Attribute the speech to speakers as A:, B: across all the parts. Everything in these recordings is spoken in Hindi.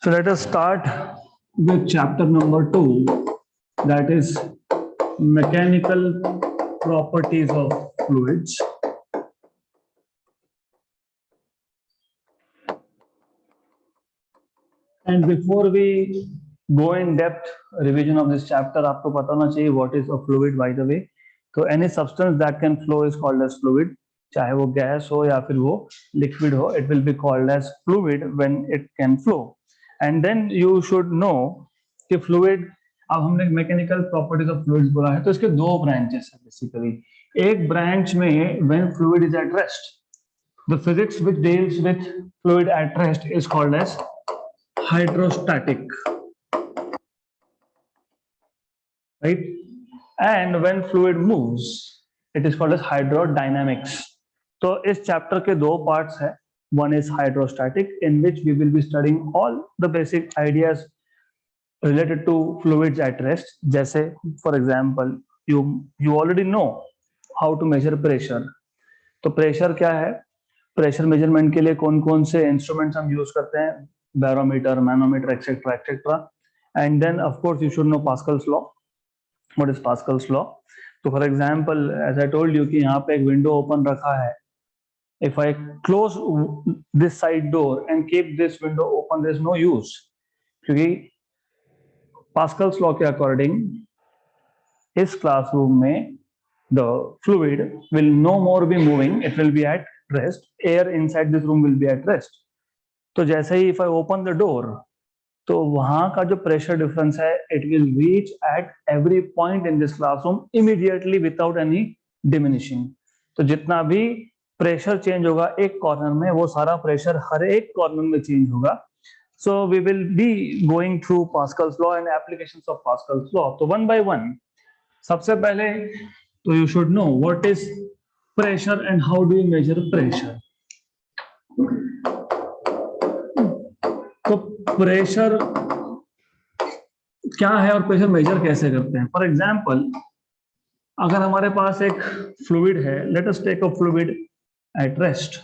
A: So let us start with chapter number 2, that is mechanical properties of fluids. And before we go in depth revision of this chapter, आपको पता होना चाहिए what is a fluid by the way. तो any substance that can flow is called as fluid. चाहे वो गैस हो या फिर वो liquid हो, it will be called as fluid when it can flow. And then you should know कि fluid, अब हमने मैकेनिकल प्रॉपर्टीज ऑफ फ्लूइड्स बोला है तो इसके दो ब्रांचेस है बेसिकली. एक ब्रांच में when fluid is at rest, the physics which deals with fluid at rest is called as hydrostatic, right? And when fluid moves it is called as hydrodynamics. तो इस चैप्टर के दो पार्ट्स है. One is hydrostatic, in which we will be studying all the basic ideas related to fluids at rest. जैसे for example you already know how to measure pressure. तो प्रेशर क्या है, प्रेशर मेजरमेंट के लिए कौन कौन से इंस्ट्रूमेंट्स हम यूज करते हैं, barometer, manometer, etcetera etcetera. And then of course you should know Pascal's law. What is Pascal's law? तो for example as I told you कि यहाँ पे एक विंडो ओपन रखा है. If I close this side door and keep this window open, there is no use, क्योंकि पास्कल्स लॉ के अकॉर्डिंग इस क्लासरूम में the fluid will no more be moving, it will be at rest. Air inside this room will be at rest. तो जैसे ही if I open the door, तो वहां का जो प्रेशर डिफरेंस है it will reach at every point in this classroom immediately without any diminishing. तो जितना भी प्रेशर चेंज होगा एक कॉर्नर में, वो सारा प्रेशर हर एक कॉर्नर में चेंज होगा. So we will be going through Pascal's law and applications of Pascal's law. तो one by one, सबसे पहले तो you should know what is pressure and how do you measure pressure. तो प्रेशर क्या है और प्रेशर मेजर कैसे करते हैं. फॉर एग्जाम्पल अगर हमारे पास एक फ्लूइड है, let us take a fluid at rest.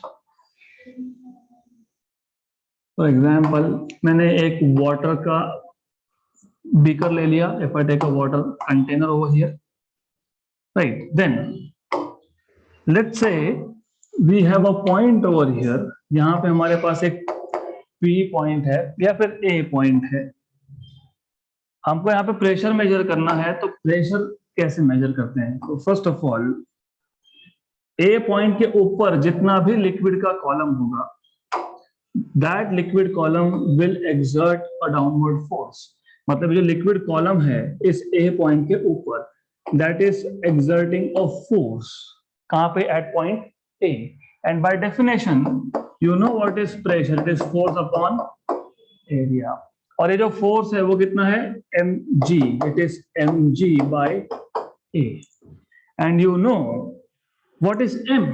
A: For example मैंने एक वाटर का बीकर ले लिया. If I take a water container over here, right? Then let's say we have a point over here. यहाँ पे हमारे पास एक P पॉइंट है या फिर A पॉइंट है. हमको यहाँ पे प्रेशर मेजर करना है. तो प्रेशर कैसे मेजर करते हैं? तो first of all A point के ऊपर जितना भी लिक्विड का कॉलम होगा, that liquid column will exert a downward force. मतलब जो लिक्विड कॉलम है इस A पॉइंट के ऊपर, that is exerting a force. कहाँ पे? At point A. And by definition, you know what is pressure? It is force upon area. और ये जो force है वो कितना है? mg. It is mg by A. And you know what is m?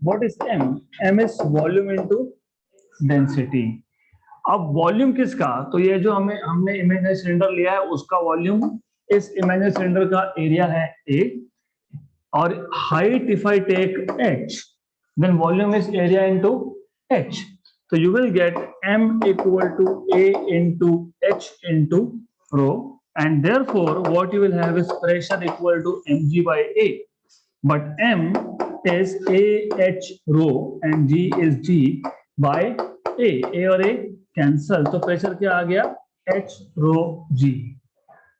A: What is m? m is volume into density. अब वॉल्यूम किसका? तो ये जो हमने इमेजिनरी सिलेंडर लिया है उसका वॉल्यूम इस इमेजिनरी सिलेंडर का एरिया है A, और height if I take h, then volume is area into h. तो you will get m equal to A into h into rho, and therefore what you will have is pressure equal to mg by A. But m is ah rho and g is g by A और A कैंसल. तो प्रेशर क्या आ गया? h rho g.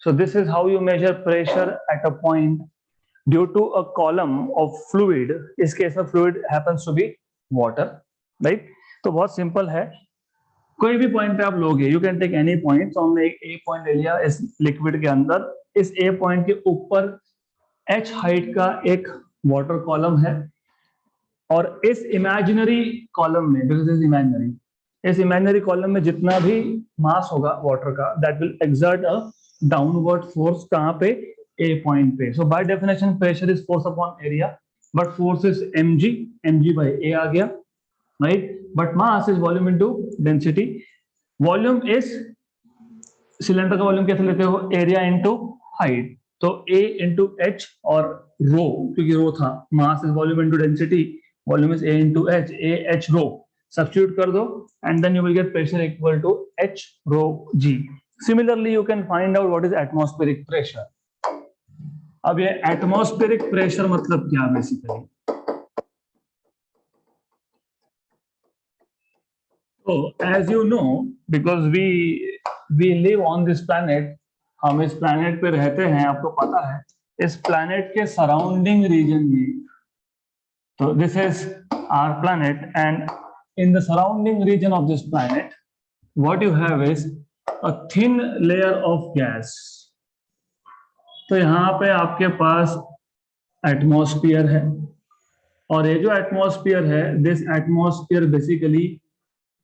A: So this is how you measure pressure at a point due to a column of fluid. इस केस में fluid happens to be water, right? तो बहुत सिंपल है. कोई भी पॉइंट पे आप लोगे, you can take any point. तो हमने एक A पॉइंट ले लिया इस लिक्विड के अंदर. इस A पॉइंट के ऊपर h हाइट का एक वाटर कॉलम है, और इस इमेजिनरी कॉलम में, बिकॉज इज इमेजिनरी, इस इमेजिनरी कॉलम में जितना भी मास होगा वाटर का, that will exert a downward force. कहाँ पे? A पॉइंट पे. So by definition pressure is force upon area, but force is mg by A आ गया, right? But mass is volume into density. Volume is cylinder का वॉल्यूम कैसे लेते हो? Area into height. तो A इनटू h और रो, क्योंकि रो था, mass is volume into density, volume is A into h, A h rho. Substitute कर दो and then you will get pressure equal to h rho g. Similarly you can find out what is atmospheric pressure. अब ये एटमॉस्फेरिक प्रेशर मतलब क्या बेसिकली? तो as you know, because we live on this planet, हम इस प्लैनेट पे रहते हैं, आपको पता है, इस प्लैनेट के सराउंडिंग रीजन में, तो this is our planet and in the surrounding region of this planet what you have is a thin layer of gas. तो यहाँ पे आपके पास एटमॉस्फेयर है और ये जो एटमॉस्फेयर है, this atmosphere basically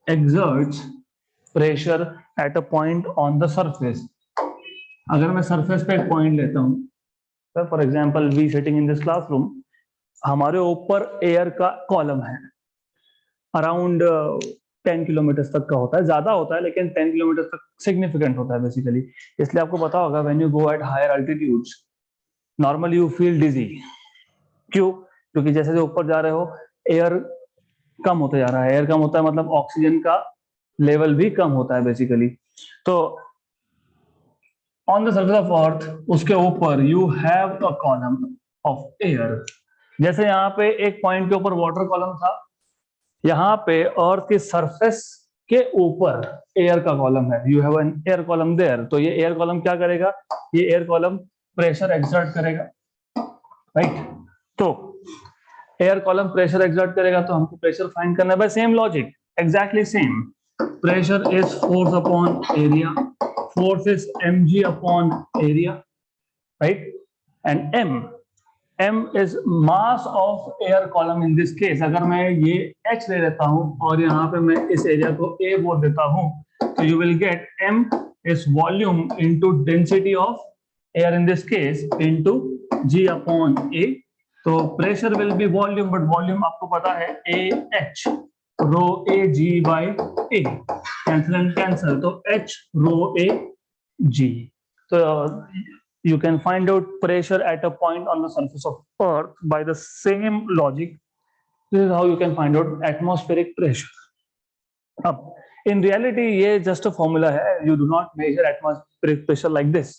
A: exerts pressure at a point on the surface. अगर मैं सरफेस पे एक पॉइंट लेता हूँ, sir for example we sitting in this classroom, हमारे ऊपर एयर का कॉलम है, अराउंड 10 किलोमीटर तक का होता है, ज्यादा होता है लेकिन 10 किलोमीटर तक सिग्निफिकेंट होता है बेसिकली. इसलिए आपको पता होगा when you go at higher altitudes normally you feel dizzy. क्यों? क्योंकि जैसे जो ऊपर जा रहे हो एयर कम होता जा रहा है. एयर कम होता है मतलब ऑक्सीजन का लेवल भी कम होता है बेसिकली. तो on the surface of earth, उसके ऊपर you have a column of air. जैसे यहाँ पे एक पॉइंट के ऊपर वाटर कॉलम था, यहाँ पे अर्थ के सरफेस के ऊपर एयर का कॉलम है. You have an air column there. तो ये एयर कॉलम क्या करेगा? ये एयर कॉलम प्रेशर एक्सर्ट करेगा, राइट? तो एयर कॉलम प्रेशर एक्सर्ट करेगा तो हमको प्रेशर फाइंड करना है. By same logic, exactly same. Pressure is force upon area. Force is mg upon area, right? And m is mass of air column in this case. अगर मैं ये h ले लेता हूँ और यहाँ पे मैं इस एरिया को a बोल देता हूँ, तो you will get m is volume into density of air in this case into g upon a. तो pressure will be volume, but volume आपको पता है ah rho a g by a. Cancel and cancel. तो h rho a g. तो you can find out pressure at a point on the surface of earth by the same logic. This is how you can find out atmospheric pressure. अब in reality ये just a formula है. You do not measure atmospheric pressure like this.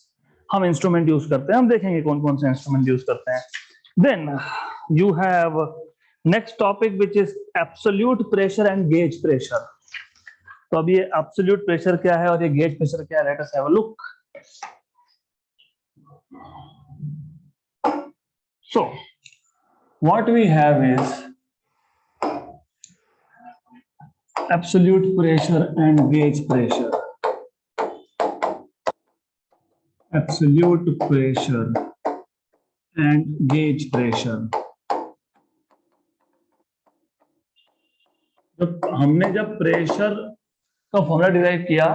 A: हम इंस्ट्रूमेंट यूज करते हैं, हम देखेंगे कौन कौन से इंस्ट्रूमेंट यूज करते हैं. Then you have next topic which is absolute pressure and gauge pressure. तो अब ये absolute pressure क्या है और ये gauge pressure क्या है? Let us have a look. So what we have is absolute pressure and gauge pressure. Absolute pressure and gauge pressure. जब प्रेशर का फॉर्मूला डिराइव किया,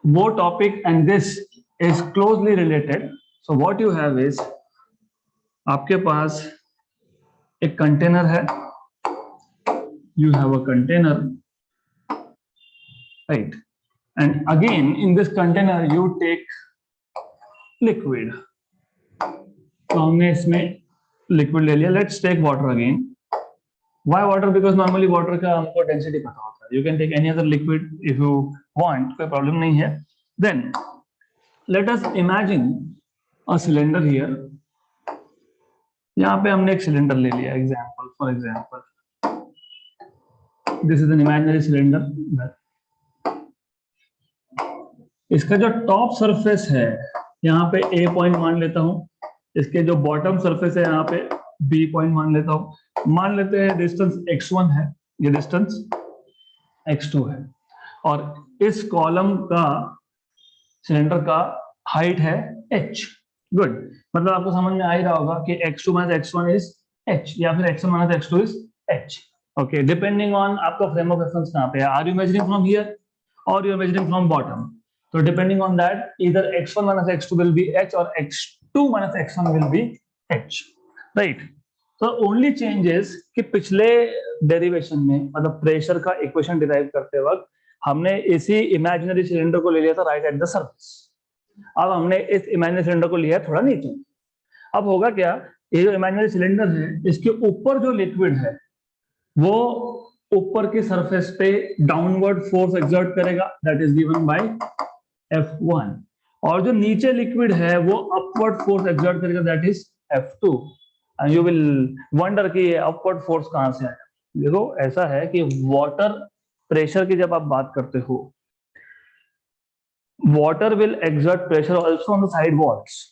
A: वो topic and this is closely related. So what you have is, आपके पास एक कंटेनर है, you have a container, right? And again in this container you take liquid. तो हमने इसमें liquid ले लिया. Let's take water again. Why water? Because normally water का हमको density पता होता है. You can take any other liquid if you want, कोई problem नहीं है. Then let us imagine a cylinder here. यहाँ पे हमने एक सिलेंडर ले लिया. Example, for example this is an imaginary cylinder. इसका जो टॉप सरफेस है यहाँ पे A पॉइंट मान लेता हूँ. इसके जो बॉटम सरफेस है यहाँ पे B पॉइंट मान लेता हूँ. मान लेते हैं डिस्टेंस x1 है, ये डिस्टेंस x2 है, और इस कॉलम का सिलेंडर का हाइट है h. गुड. मतलब आपको समझ में आ ही रहा होगा कि x2 minus x1 is h या फिर x1 minus x2 is h. Okay, depending on आपका फ्रेम ऑफ रेफरेंस कहाँ पे है. Are you measuring from here और you are measuring from bottom? तो डिपेंडिंग ऑन दैट इधर x1 minus x2 will be h और x2 minus x1 will be h, right? तो ओनली चेंज इज कि पिछले डेरिवेशन में, मतलब प्रेशर का इक्वेशन डिराइव करते वक्त, हमने इसी इमेजिनरी सिलेंडर को ले लिया था राइट एट द सरफेस. अब हमने इस इमेजिनरी सिलेंडर को लिया है थोड़ा नीचे. अब होगा क्या, ये जो इमेजिनरी सिलेंडर है इसके ऊपर जो लिक्विड है वो ऊपर की सरफेस पे डाउनवर्ड फोर्स एक्सर्ट करेगा, that is given by F1, और जो नीचे लिक्विड है वो अपवर्ड फोर्स एक्सर्ट करेगा, that is F2। And you will wonder कि ये अपवर्ड फोर्स कहां से आया। देखो ऐसा है कि वाटर प्रेशर की जब आप बात करते हो, water will exert pressure also on the side walls.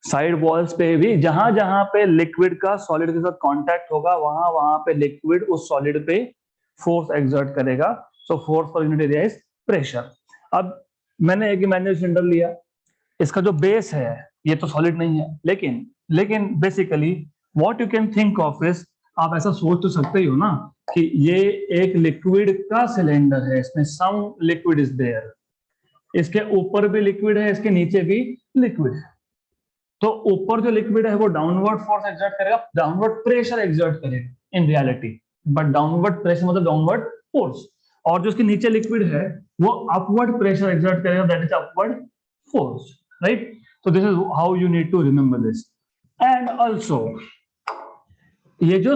A: Side walls पे भी जहां जहां पे लिक्विड का सॉलिड के साथ कांटेक्ट होगा, वहां वहां पे लिक्विड उस सॉलिड पे फोर्स एक्सर्ट करेगा। सो फोर्स पर यूनिट एरिया इज प्रेशर। अब मैंने एक इमेजिनरी सिलेंडर लिया, इसका जो बेस है ये तो सॉलिड नहीं है, लेकिन basically what you can think of is, आप ऐसा सोच तो सकते ही हो ना कि ये एक लिक्विड का सिलेंडर है, इसमें सम लिक्विड इज देयर, इसके ऊपर भी लिक्विड है, इसके नीचे भी लिक्विड है। तो ऊपर जो लिक्विड है वो डाउनवर्ड फोर्स एक्सर्ट करेगा, डाउनवर्ड प्रेशर एक्सर्ट करेगा in reality, but downward pressure मतलब डाउनवर्ड फोर्स। और जो इसके नीचे लिक्विड है वो अपवर्ड प्रेशर एक्सर्ट करेगा, that is upward force, right. So this is how you need to remember this. And also ये जो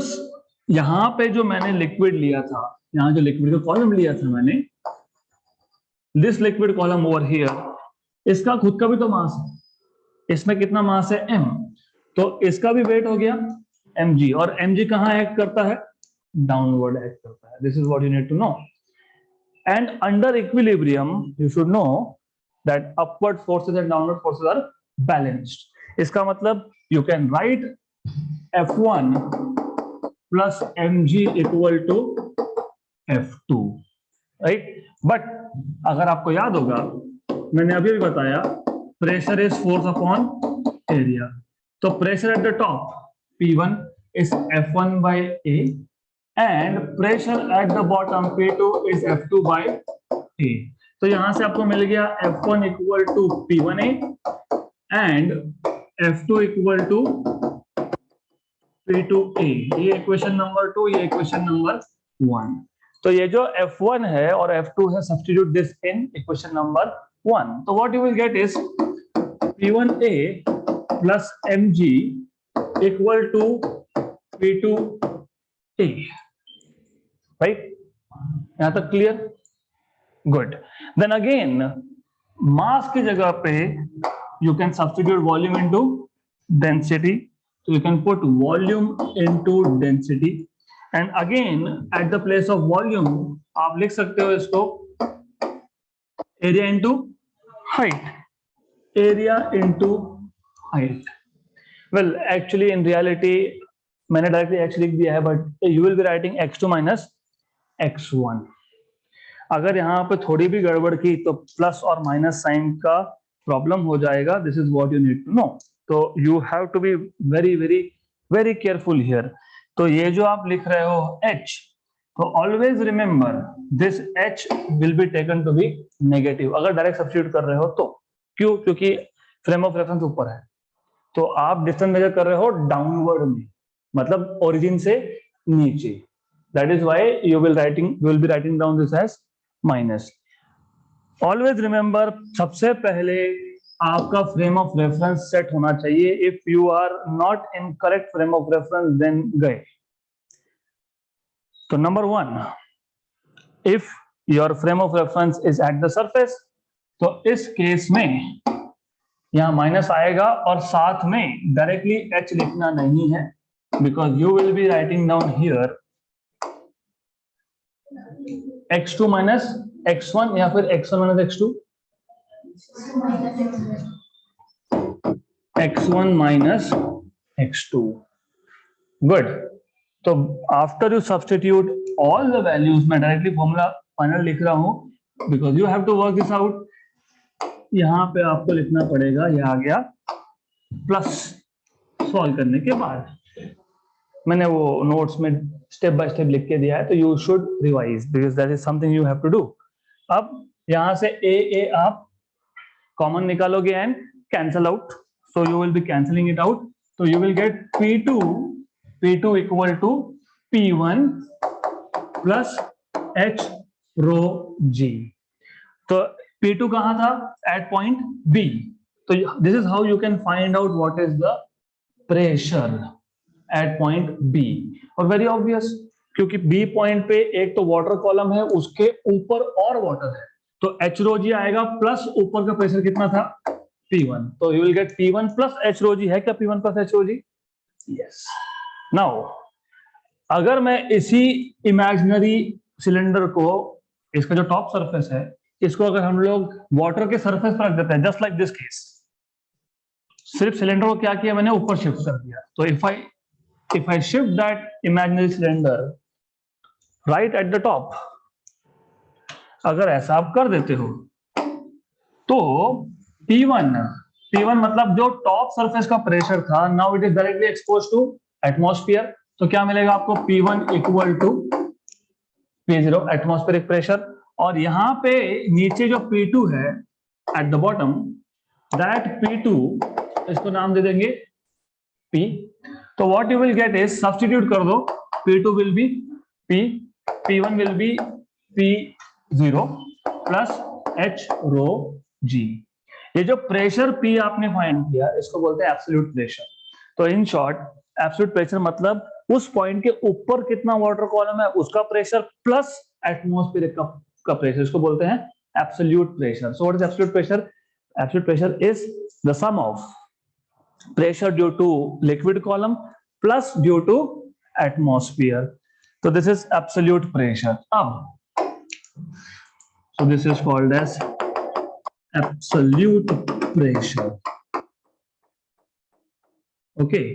A: यहां पे जो मैंने लिक्विड लिया था, यहां जो लिक्विड का कॉलम लिया था मैंने, this liquid column over here, इसका खुद का भी तो मास है, इसमें कितना मास है m, तो इसका भी वेट हो गया mg, और mg कहां एक्ट करता है, डाउनवर्ड एक्ट करता है। This is what you need to know. And under equilibrium you should know that upward forces and downward forces are balanced. इसका मतलब you can write F1 plus mg equal to F2, right? But अगर आपको याद होगा, मैंने अभी भी बताया pressure is force upon area, तो pressure at the top P1 is F1 by A and pressure at the bottom P2 is F2 by A। तो यहां से आपको मिल गया F1 equal to P1A and F2 equal to P2A। ये इक्वेशन नंबर 2, ये इक्वेशन नंबर 1। तो ये जो F1 है और F2 है, substitute this in equation number 1, तो what you will get is P1A plus mg equal to P2A, right. यहां तक clear? Good. Then again mass की जगह पे you can substitute volume into density, so you can put volume into density and again at the place of volume आप लिख सकते हो इसको area into height, area into height। well actually in reality मैंने डायरेक्टली x लिख दिया है, but you will be writing x2 minus x1। अगर यहाँ पे थोड़ी भी गड़बड़ की तो प्लस और माइनस साइन का प्रॉब्लम हो जाएगा। This is what you need to know. तो you have to be very very very careful here. तो ये जो आप लिख रहे हो h, तो always remember this h will be taken to be negative अगर डायरेक्ट सब्स्टिट्यूट कर रहे हो तो। क्यों? क्योंकि फ्रेम ऑफ रेफरेंस ऊपर है, तो आप डिस्टेंस मेजर कर रहे हो डाउनवर्ड में, मतलब ओरिजिन से नीचे। That is why you will be writing down this as minus. Always remember सबसे पहले आपका फ्रेम ऑफ रेफरेंस सेट होना चाहिए। If you are not in correct frame of reference then गए। तो number 1, if your frame of reference is at the surface, तो इस केस में यहां माइनस आएगा और साथ में डायरेक्टली h लिखना नहीं है, because you will be writing down here x2 minus x1 या फिर x1 minus x2, x1 minus x2। Good. तो after you substitute all the values, मैं डायरेक्टली फॉर्मूला फाइनल लिख रहा हूं because you have to work this out. यहां पे आपको लिखना पड़ेगा, यह आ गया प्लस सॉल्व करने के बाद। मैंने वो नोट्स में स्टेप बाय स्टेप लिख के दिया है, तो you should revise because that is something you have to do. अब यहां से ए आप कॉमन निकालोगे and cancel out, so you will be cancelling it out. तो you will get P2 equal to P1 plus H rho G। तो P2 कहां था? At point B। तो this is how you can find out what is the pressure at point B। और very obvious, क्योंकि बी पॉइंट पे एक तो वाटर कॉलम है, उसके ऊपर और वाटर है, तो एच रो जी आएगा प्लस ऊपर का प्रेशर कितना था P1, तो you will get P1 plus H rho G. है क्या P1 plus H rho G? Yes. Now अगर मैं इसी इमेजिनरी सिलेंडर को, इसका जो टॉप सरफेस है, इसको अगर हम लोग वाटर के सरफेस पर रख देते हैं, जस्ट लाइक दिस केस, सिर्फ सिलेंडर को क्या किया मैंने, ऊपर शिफ्ट कर दिया, तो if I shift that imaginary cylinder right at the top, अगर ऐसा आप कर देते हो तो P1 मतलब जो टॉप सरफेस का प्रेशर था, now it is directly expose to atmosphere, तो क्या मिलेगा आपको P1 equal to P0 atmospheric pressure, और यहां पे नीचे जो P2 है at the bottom, that P2 इसको नाम दे देंगे P, तो what you will get is, substitute कर दो, P2 will be P, P1 will be P0 plus H rho G। ये जो प्रेशर P आपने फाइंड किया, इसको बोलते हैं एब्सोल्यूट प्रेशर। तो इन शॉर्ट एब्सोल्यूट प्रेशर मतलब उस पॉइंट के ऊपर कितना वाटर कॉलम है उसका प्रेशर प्लस एटमॉस्फेरिक का प्रेशर, इसको बोलते हैं absolute pressure. So what is absolute pressure? Absolute pressure is the sum of pressure due to liquid column plus due to atmosphere. So this is absolute pressure. So this is called as absolute pressure. Okay.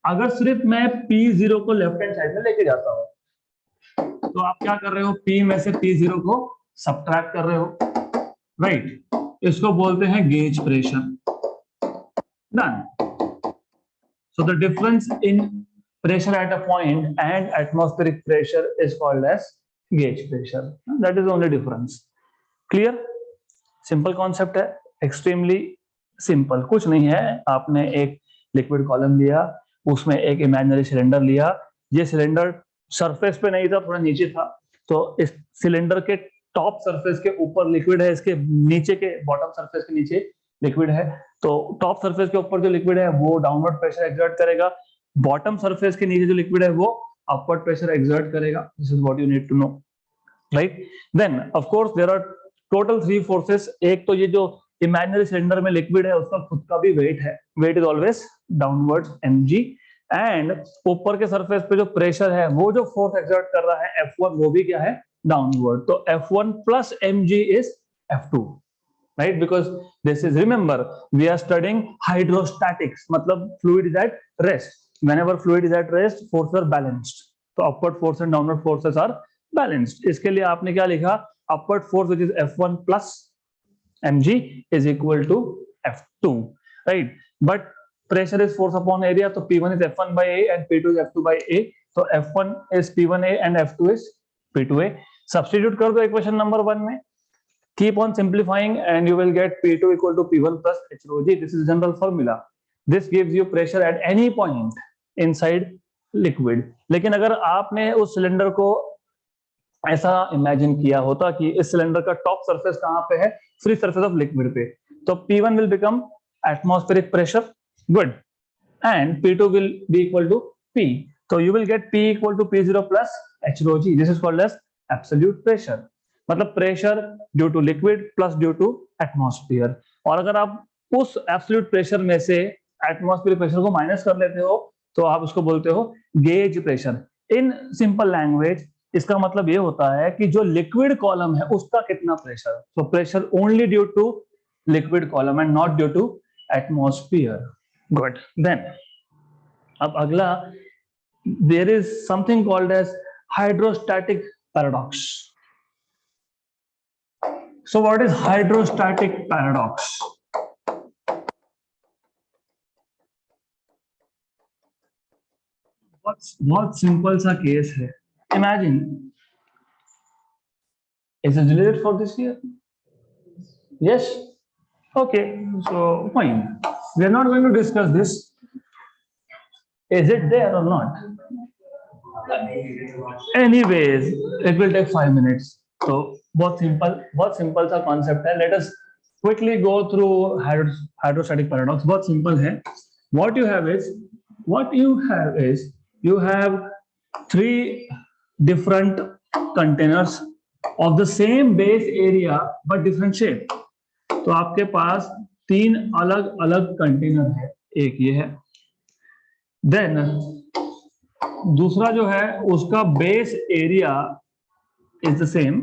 A: अगर सिर्फ मैं P0 को लेफ्ट हैंड साइड में लेके जाता हूं, तो आप क्या कर रहे हो, P में से P0 को सब्ट्रैक्ट कर रहे हो, राइट? इसको बोलते हैं gauge pressure. Done. So the difference in pressure at a point and atmospheric pressure is called as gauge pressure. That is the only difference. Clear? Simple concept है, extremely simple. कुछ नहीं है, आपने एक liquid column लिया, उसमें एक imaginary cylinder लिया, ये cylinder surface पे नहीं था, थोड़ा नीचे था, तो इस cylinder के टॉप सरफेस के ऊपर लिक्विड है, इसके नीचे के बॉटम सरफेस के नीचे लिक्विड है, तो टॉप सरफेस के ऊपर जो लिक्विड है वो डाउनवर्ड प्रेशर एक्सर्ट करेगा, बॉटम सरफेस के नीचे जो लिक्विड है वो अपवर्ड प्रेशर एक्सर्ट करेगा। This is what you need to know, right? Then of course there are total 3 forces. एक तो ये जो इमेजिनरी सिलेंडर में लिक्विड है उसका खुद का भी वेट है, weight is always downward mg, and ऊपर के सरफेस पे जो प्रेशर है वो जो फोर्स एक्सर्ट कर रहा है F1, वो भी क्या है, डाउनवर्ड, तो F1 plus mg is F2, right? Because this is, remember we are studying hydrostatics, मतलब fluid is at rest. Whenever fluid is at rest, forces are balanced, तो upward force and downward forces are balanced. इसके लिए आपने क्या लिखा, upward force which is F1 plus mg is equal to F2, right? But pressure is force upon area, तो P1 is F1 by A and P2 is F2 by A, तो F1 is P1A and F2 is P2A. Substitute कर दो equation number 1 में, keep on simplifying and you will get P2 equal to P1 plus H rho G. This is general formula. This gives you pressure at any point inside liquid. लेकिन अगर आपने उस सिलेंडर को ऐसा इमेजिन किया होता कि इस सिलेंडर का टॉप सरफेस कहां पे है, फ्री सरफेस ऑफ लिक्विड पे, तो P1 will become atmospheric pressure, good, and P2 will be equal to P. So you will get P equal to P0 plus H rho G. This is called as absolute pressure. मतलब pressure due to liquid plus due to atmosphere. और अगर आप उस एब्सोल्यूट प्रेशर में से एटमॉस्फेरिक प्रेशर को माइनस कर लेते हो तो आप उसको बोलते हो gauge pressure. In simple language इसका मतलब ये होता है कि जो लिक्विड कॉलम है उसका कितना pressure, so pressure only due to liquid column and not due to atmosphere. Good. Then अब अगला, there is something called as hydrostatic paradox. So what is hydrostatic paradox? बहुत सिंपल सा केस है। Imagine, is it related for this year? Yes. Okay. So fine. We are not going to discuss this. Is it there or not? Anyways, it will take 5 minutes. So बहुत सिंपल सा कॉन्सेप्ट है। Let us quickly go through hydrostatic paradox. बहुत सिंपल है। what you have is you have 3 different containers of the same base area but different shape. तो आपके पास 3 अलग अलग कंटेनर है, एक ये है, देन दूसरा जो है उसका base area is the same,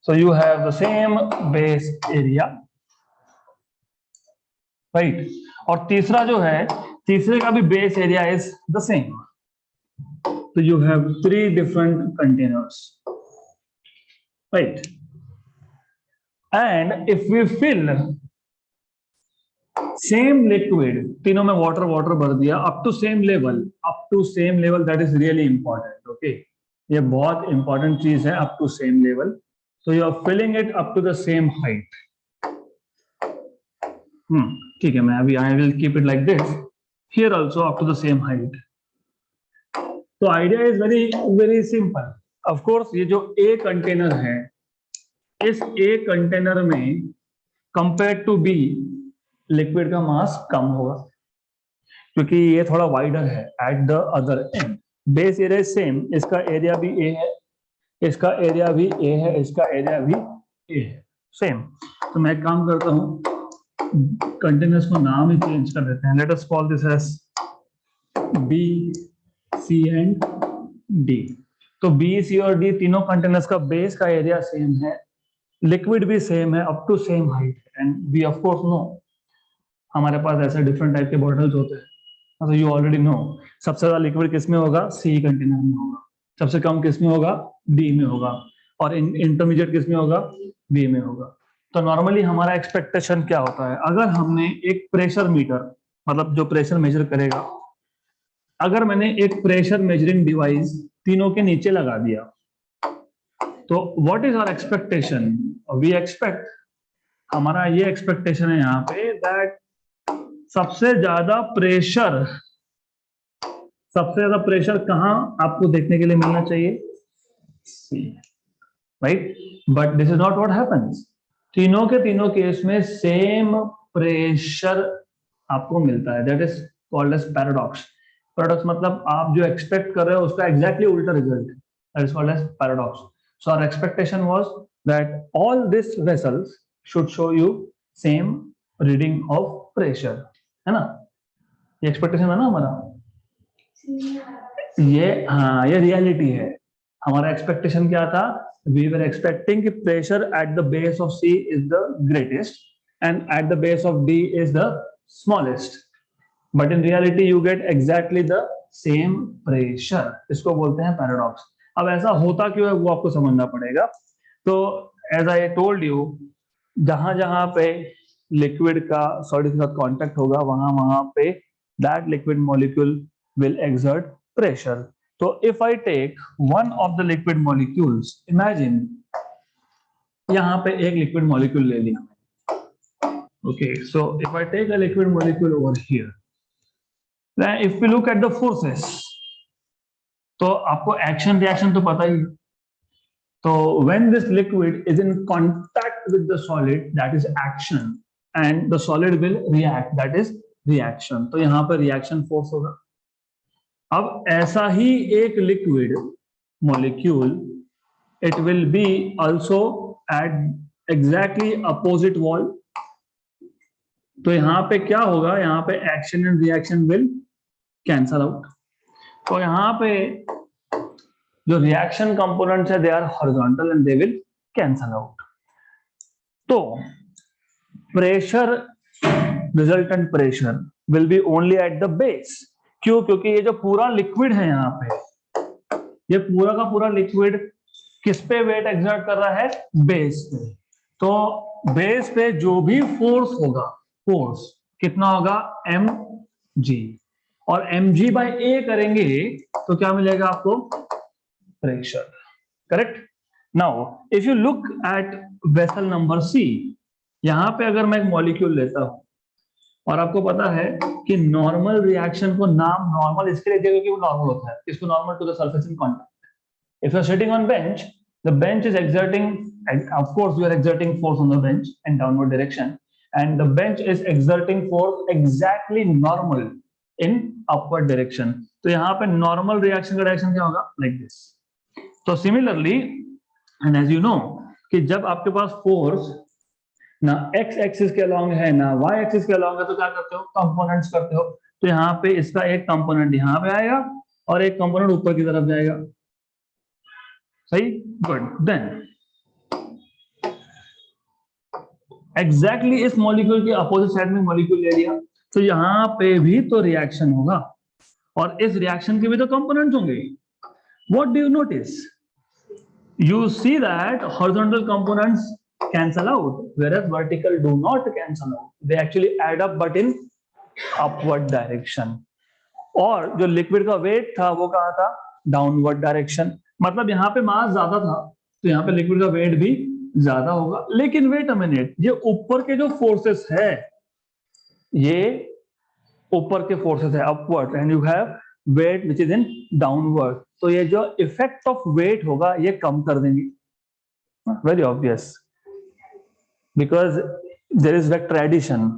A: so you have the same base area, right? और तीसरा जो है, तीसरे का भी base area is the same, so you have 3 different containers, right? And if we fill same liquid, तीनों में वाटर वाटर भर दिया up to same level, that is really important, okay? ये बहुत important चीज है, up to same level. So you are filling it up to the same height. ठीक है, मैं अभी I will keep it like this. Here also up to the same height. तो idea is very very simple. Of course ये जो A container है, इस A container में compared to B लिक्विड का मास कम होगा क्योंकि ये थोड़ा वाइडर है at the other and. Base area same, इसका एरिया भी ए है, इसका एरिया भी ए है, इसका एरिया भी ए है, सेम. तो मैं एक काम करता हूँ, कंटेनर्स को नाम ही चेंज कर देते हैं. Let us call this as B, C and D. तो बी, सी और डी तीनों कंटेनर्स का बेस का एरिया सेम है, लिक्विड भी सेम है up to same height. And we of course know, हमारे पास ऐसे डिफरेंट टाइप के बॉटल्स होते हैं, तो यू ऑलरेडी नो सबसे ज्यादा लिक्विड किस में होगा, सी कंटेनर में होगा, सबसे कम किस में होगा, डी में होगा, और इंटरमीडिएट किस में होगा, बी में होगा. तो नॉर्मली हमारा एक्सपेक्टेशन क्या होता है, अगर हमने एक प्रेशर मीटर, मतलब जो प्रेशर मेजर करेगा, अगर मैंने एक प्रेशर मेजरिंग डिवाइस तीनों के नीचे लगा दिया, तो what is our expectation, we expect, हमारा ये एक्सपेक्टेशन है यहाँ पे दैट सबसे ज्यादा प्रेशर कहां आपको देखने के लिए मिलना चाहिए, see, right? But this is not what happens. तीनों के तीनों केस में सेम प्रेशर आपको मिलता है, that is called as paradox. Paradox मतलब आप जो एक्सपेक्ट कर रहे हो उसका एग्जैक्टली उल्टा result, that is called as paradox. So our expectation was that all this vessels should show you same reading of pressure, है ना? ये एक्सपेक्टेशन है ना हमारा, ये हाँ ये रियलिटी है. हमारा एक्सपेक्टेशन क्या था, we were expecting कि pressure at the base of C is the greatest and at the base of D is the smallest, but in reality you get exactly the same pressure. इसको बोलते हैं पैराडॉक्स. अब ऐसा होता क्यों है वो आपको समझना पड़ेगा. तो as I told you, जहां जहां पे लिक्विड का सॉलिड के साथ कांटेक्ट होगा वहां पे that liquid molecule will exert pressure. तो if I take one of the liquid molecules, imagine यहां पे एक लिक्विड मॉलिक्यूल ले लिया, okay. So if I take a liquid molecule over here, then if we look at the forces, तो आपको एक्शन रिएक्शन तो पता ही है. So when this liquid is in contact with the solid, that is action, and the solid will react, that is reaction. तो यहाँ पर reaction force होगा. अब ऐसा ही एक liquid molecule, it will be also at exactly opposite wall. तो यहाँ पे क्या होगा, यहाँ पे action and reaction will cancel out. तो यहाँ पे जो रिएक्शन कंपोनेंट्स है, they are horizontal and they will cancel out. तो pressure, resultant pressure will be only at the base. क्यों? क्योंकि ये जो पूरा लिक्विड है यहाँ पे, ये पूरा का पूरा लिक्विड किस पे वेट एक्सर्ट कर रहा है, बेस पे. तो बेस पे जो भी फोर्स होगा, फोर्स कितना होगा, mg, और mg बाय a करेंगे तो क्या मिलेगा आपको, pressure. Correct? Now, if you look at vessel number C, यहां पे अगर मैं एक मॉलिक्यूल लेता हूं, और आपको पता है कि नॉर्मल रिएक्शन को नाम नॉर्मल इसके लिए क्योंकि वो नॉर्मल होता है, इसको normal to the surface in contact. If you are sitting on bench, the bench is exerting, of course you are exerting force on the bench in downward direction, and the bench is exerting force exactly normal in upward direction. तो यहाँ पे नॉर्मल रिएक्शन का डायरेक्शन क्या होगा, लाइक दिस। तो similarly and as you know कि जब आपके पास फोर्स ना एक्स एक्सिस के अलोंग है ना वाई एक्सिस के अलोंग है, तो क्या करते हो, कंपोनेंट्स करते हो। तो यहाँ पे इसका एक कंपोनेंट यहाँ पे आएगा और एक कंपोनेंट ऊपर की तरफ जाएगा, सही, गुड। देन एग्जैक्टली इस मॉलिक्यूल के अपोजिट साइड में मॉलिक्यूल ले लिया, तो यहाँ पे भी तो रिएक्शन होगा और इस रिएक्शन के भी तो कंपोनेंट्स होंगे। What do you notice, you see that horizontal components cancel out whereas vertical do not cancel out, they actually add up but in upward direction। और जो लिक्विड का वेट था वो कहा था डाउनवर्ड डायरेक्शन, मतलब यहाँ पे मास ज्यादा था तो यहाँ पे लिक्विड का वेट भी ज्यादा होगा। लेकिन वेट अ मिनट, ये ऊपर के जो फोर्सेस है, ये ऊपर के फोर्सेस है upward and you have weight which is in downward, तो ये जो इफेक्ट ऑफ वेट होगा ये कम कर देंगे, very obvious, because there is vector addition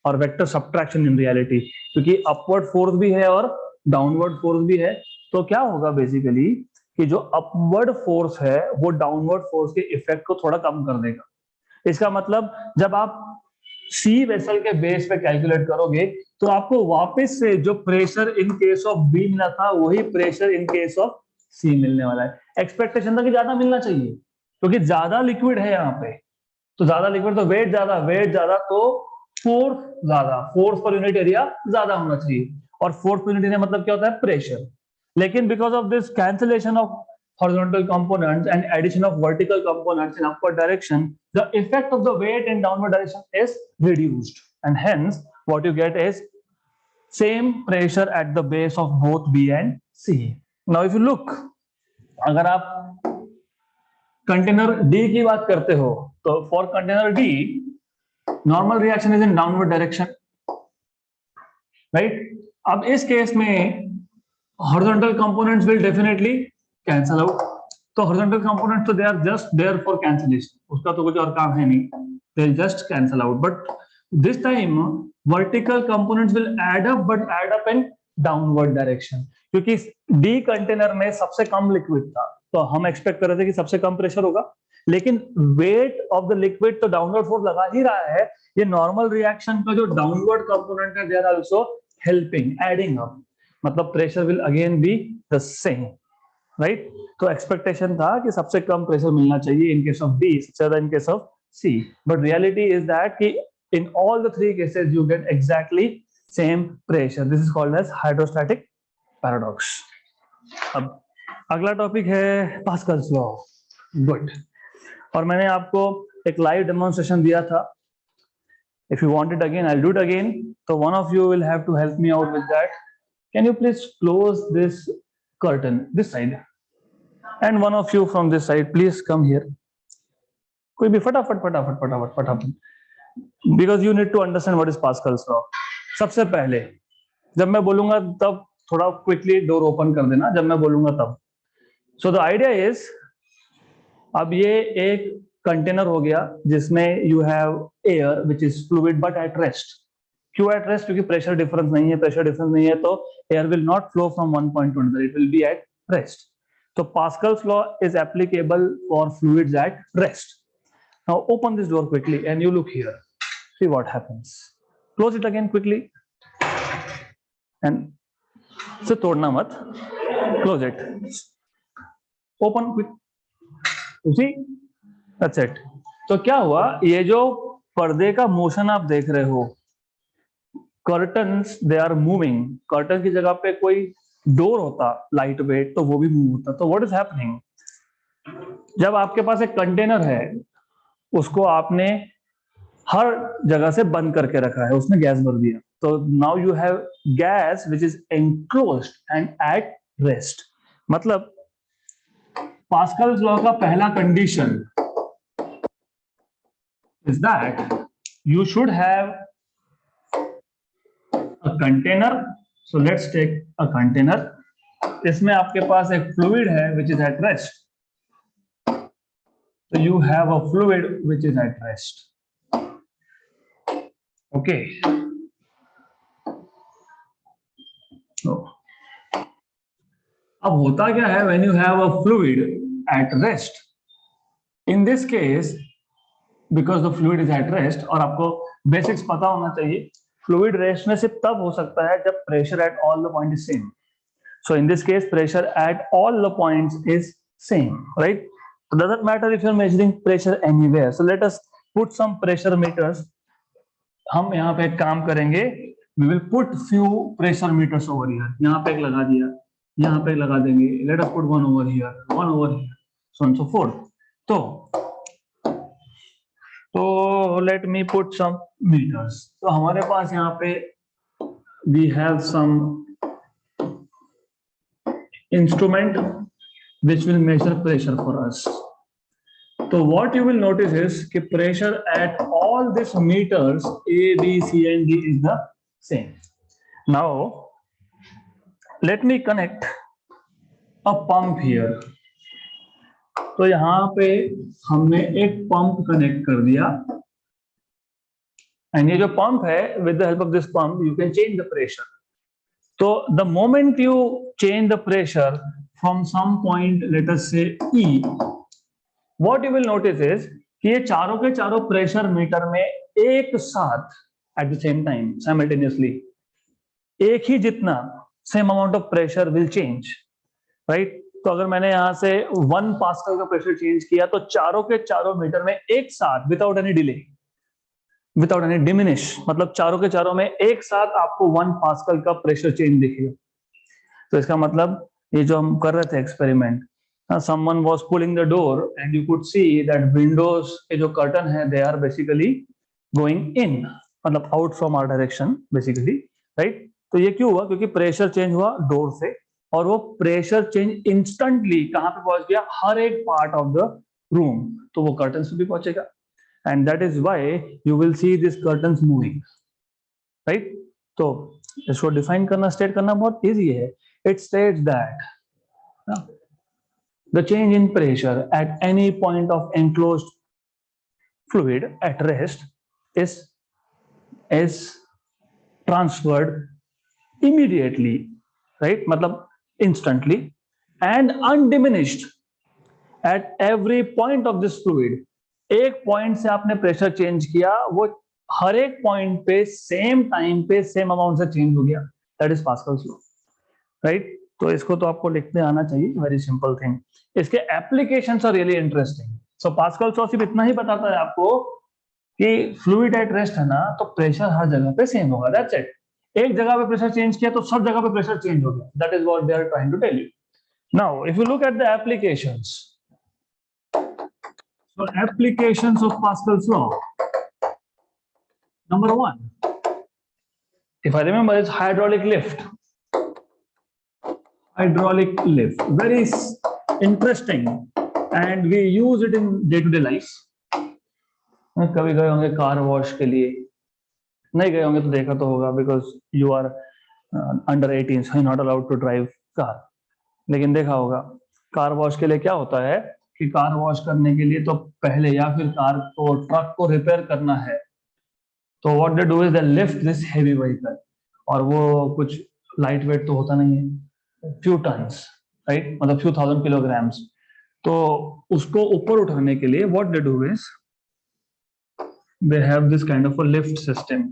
A: और वेक्टर सब्ट्रैक्शन इन रियलिटी, क्योंकि अपवर्ड फोर्स भी है और डाउनवर्ड फोर्स भी है। तो क्या होगा बेसिकली कि जो अपवर्ड फोर्स है वो डाउनवर्ड फोर्स के इफेक्ट को थोड़ा कम कर देगा। इसका मतलब जब आप सी वेसल के बेस पे कैलकुलेट करोगे तो आपको वापस से जो pressure in case of B मिला था वही pressure in case of C मिलने वाला है। एक्सपेक्टेशन था कि ज्यादा मिलना चाहिए क्योंकि ज्यादा लिक्विड है यहाँ पे, तो ज्यादा लिक्विड तो वेट ज्यादा, वेट ज्यादा तो फोर्स ज्यादा, फोर्स पर यूनिट एरिया ज्यादा होना चाहिए, और फोर्स पर यूनिट एरिया मतलब क्या होता है, प्रेशर। लेकिन because of this cancellation of horizontal components and addition of vertical components in upward direction, the effect of the weight in downward direction is reduced, and hence what you get is same pressure at the base of both B and C. Now if you look, अगर आप कंटेनर D की बात करते हो तो for container D normal reaction is in downward direction, right? अब इस केस में horizontal components will definitely cancel out, तो horizontal components तो they are just there for cancellation, उसका तो कुछ और काम है नहीं, they just cancel out, but this time vertical components will add up but add up in downward direction, क्योंकि D कंटेनर में सबसे कम लिक्विड था तो हम एक्सपेक्ट कर रहे थे कि सबसे कम प्रेशर होगा, लेकिन वेट ऑफ द लिक्विड तो डाउनवर्ड फोर्स लगा ही रहा है। ये नॉर्मल रिएक्शन का जो डाउनवर्ड कंपोनेंट है they are also helping adding up, मतलब pressure will again be the same, right? तो एक्सपेक्टेशन था कि सबसे कम प्रेशर मिलना चाहिए इन केस ऑफ डी, सबसे ज्यादा in case of C, but reality is that कि in all the three cases you get exactly same pressure. This is called as hydrostatic paradox. अब अगला टॉपिक है पास्कल्स लॉ। गुड, और मैंने आपको एक लाइव डेमोन्स्ट्रेशन दिया था, if you want it again I'll do it again, so one of you will have to help me out with that. Can you please close this curtain this side and one of you from this side please come here, कोई भी फटाफट फटाफट फटाफट फटाफट, because you need to understand what is Pascal's law। सबसे पहले जब मैं बोलूंगा तब थोड़ा क्विकली डोर ओपन कर देना जब मैं बोलूंगा तब। सो द आइडिया इज, अब ये एक कंटेनर हो गया जिसमें you have air which is fluid but at rest. क्यों एट रेस्ट? क्योंकि प्रेशर डिफरेंस नहीं है, प्रेशर डिफरेंस नहीं है तो air will not flow from one point two another, it will be at rest. तो Pascal's law is applicable for fluids at rest. Now open this door quickly and you look here, see what happens, close it again quickly and से तोड़ना मत, close it, open quick, you see, that's it। तो क्या हुआ, ये जो पर्दे का मोशन आप देख रहे हो, curtains they are moving, curtain की जगह पे कोई डोर होता लाइट वेट तो वो भी मूव होता। तो व्हाट इज हैपनिंग, जब आपके पास एक कंटेनर है उसको आपने हर जगह से बंद करके रखा है, उसमें गैस भर दिया, तो now you have gas which is enclosed and at rest. मतलब पास्कल्स लॉ का पहला condition is that you should have a container, so let's take a container, इसमें आपके पास एक fluid है which is at rest, so you have a fluid which is at rest, okay। तो अब होता क्या है, when you have a fluid at rest, in this case because the fluid is at rest, और आपको बेसिक्स पता होना चाहिए, फ्लूइड रेस्ट में सिर्फ तब हो सकता है जब pressure at all the point is same. So in this case, pressure at all the points is same, right? So doesn't matter if you're measuring pressure anywhere. So let us put some pressure meters. हम यहाँ पे एक काम करेंगे, we will put few pressure meters over here. यहाँ पे एक लगा दिया, यहाँ पे लगा देंगे. Let us put one over here, one over here, so on so forth. तो let me put some meters. तो हमारे पास यहाँ पे we have some instrument which will measure pressure for us. So what you will notice is कि pressure at all these meters A, B, C and D is the same. Now let me connect a pump here. तो यहाँ पे हमने एक पंप कनेक्ट कर दिया, and ये जो पंप है, with the help of this pump you can change the pressure. So the moment you change the pressure from some point, let us say E, what you will notice is कि ये चारों के चारों प्रेशर मीटर में एक साथ at the same time simultaneously एक ही जितना same amount of pressure will change, right? तो अगर मैंने यहाँ से 1 पास्कल का प्रेशर चेंज किया तो चारों के चारों मीटर में एक साथ without any delay, without any diminish, मतलब चारों के चारों में एक साथ आपको 1 पास्कल का प्रेशर चेंज दिखेगा. तो इसका मतलब ये जो हम कर रहे थे experiment, someone was pulling the door and you could see that windows के जो कर्टन है they are basically going in, मतलब out from our direction basically, right? तो ये क्यों हुआ? क्योंकि प्रेशर चेंज हुआ डोर से, और वो प्रेशर चेंज इंस्टेंटली कहाँ पे पहुंच गया? हर एक पार्ट ऑफ द रूम, तो वो कर्टन पे भी पहुंचेगा. And that is why you will see these curtains moving, right? तो इसको डिफाइन करना, स्टेट करना बहुत इजी है. It states that the change in pressure at any point of enclosed fluid at rest is transferred immediately, right? मतलब instantly and undiminished at every point of this fluid. एक पॉइंट से आपने प्रेशर चेंज किया, वो हर एक पॉइंट पे सेम टाइम पे सेम अमाउंट से चेंज हो गया. That is Pascal's law, right? तो इसको तो आपको लिखते आना चाहिए, वेरी सिंपल थिंग. इसके applications are really interesting. So Pascal's law सिर्फ इतना ही बताता है आपको कि फ्लूइड एट रेस्ट है ना, तो प्रेशर हर जगह पे सेम होगा. That's it. एक जगह पे प्रेशर चेंज किया तो सब जगह पे प्रेशर चेंज हो गया. That is what they are trying to tell you. Now if you look at the applications, so applications of Pascal's law, number 1, if I remember, is hydraulic lift. Hydraulic lift, very interesting, and we use it in day-to-day life. कभी गए होंगे कार वॉश के लिए, नहीं गए होंगे तो देखा तो होगा, because you are under 18, so you're not allowed to drive car. लेकिन देखा होगा कार वॉश के लिए क्या होता है कि कार वॉश करने के लिए तो पहले, या फिर कार को, ट्रक को रिपेयर करना है, तो what they do is they lift this heavy vehicle, और वो कुछ लाइट वेट तो होता नहीं है, फ्यू टन्स, राइट? मतलब फ्यू थाउजेंड किलोग्राम्स. तो उसको ऊपर उठाने के लिए what they do is they have this kind of a lift system.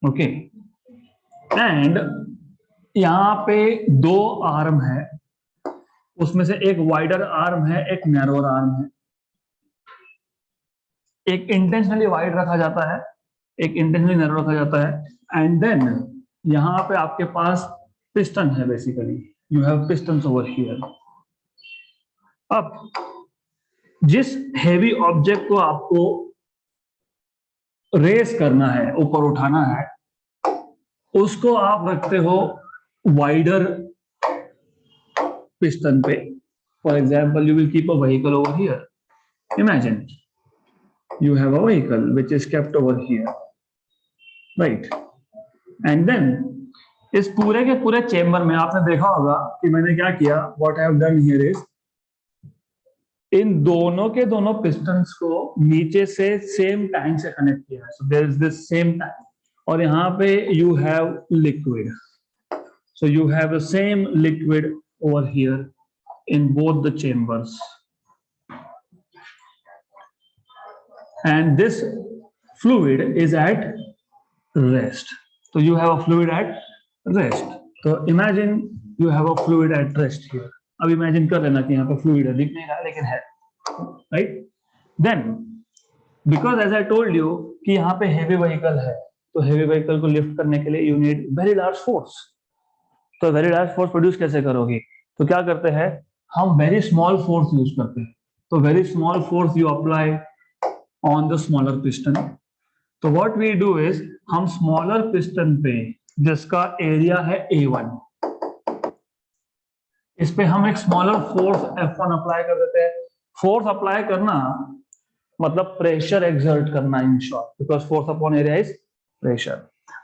A: Okay, and यहाँ पे 2 आर्म है, उसमें से एक वाइडर आर्म है, एक नैरोर आर्म है. एक इंटेंशनली वाइड रखा जाता है, एक इंटेंशनली नैरो रखा जाता है. एंड देन यहाँ पे आपके पास पिस्टन है, basically you have pistons over here. अब जिस हेवी ऑब्जेक्ट को आपको रेस करना है, ऊपर उठाना है, उसको आप रखते हो वाइडर piston पे. For example, you will keep a vehicle over here. Imagine you have a vehicle which is kept over here, right? And then इस पूरे के पूरे चेम्बर में आपने देखा होगा कि मैंने क्या किया. What I have done here is इन दोनों के दोनों पिस्टन्स को नीचे से सेम टैंक से कनेक्ट किया है. So there is this same tank. और यहाँ पे you have liquid. So you have the same liquid over here in both the chambers. And this fluid is at rest. So you have a fluid at rest. So imagine you have a fluid at rest here. अब imagine कर लेना कि यहाँ पे fluid है, दिख नहीं रहा लेकिन है, right? Then because as I told you कि यहाँ पे heavy vehicle है, तो heavy vehicle को lift करने के लिए you need very large force. तो very large force produce कैसे करोगे? तो क्या करते हैं? हम very small force use करते हैं. तो very small force you apply on the smaller piston. तो what we do is हम smaller piston पे जिसका एरिया है A1, इस पे हम एक स्मॉलर फोर्स F1 अप्लाई कर देते हैं. फोर्स अप्लाई करना मतलब प्रेशर एक्सर्ट करना इन short, because force upon area is pressure.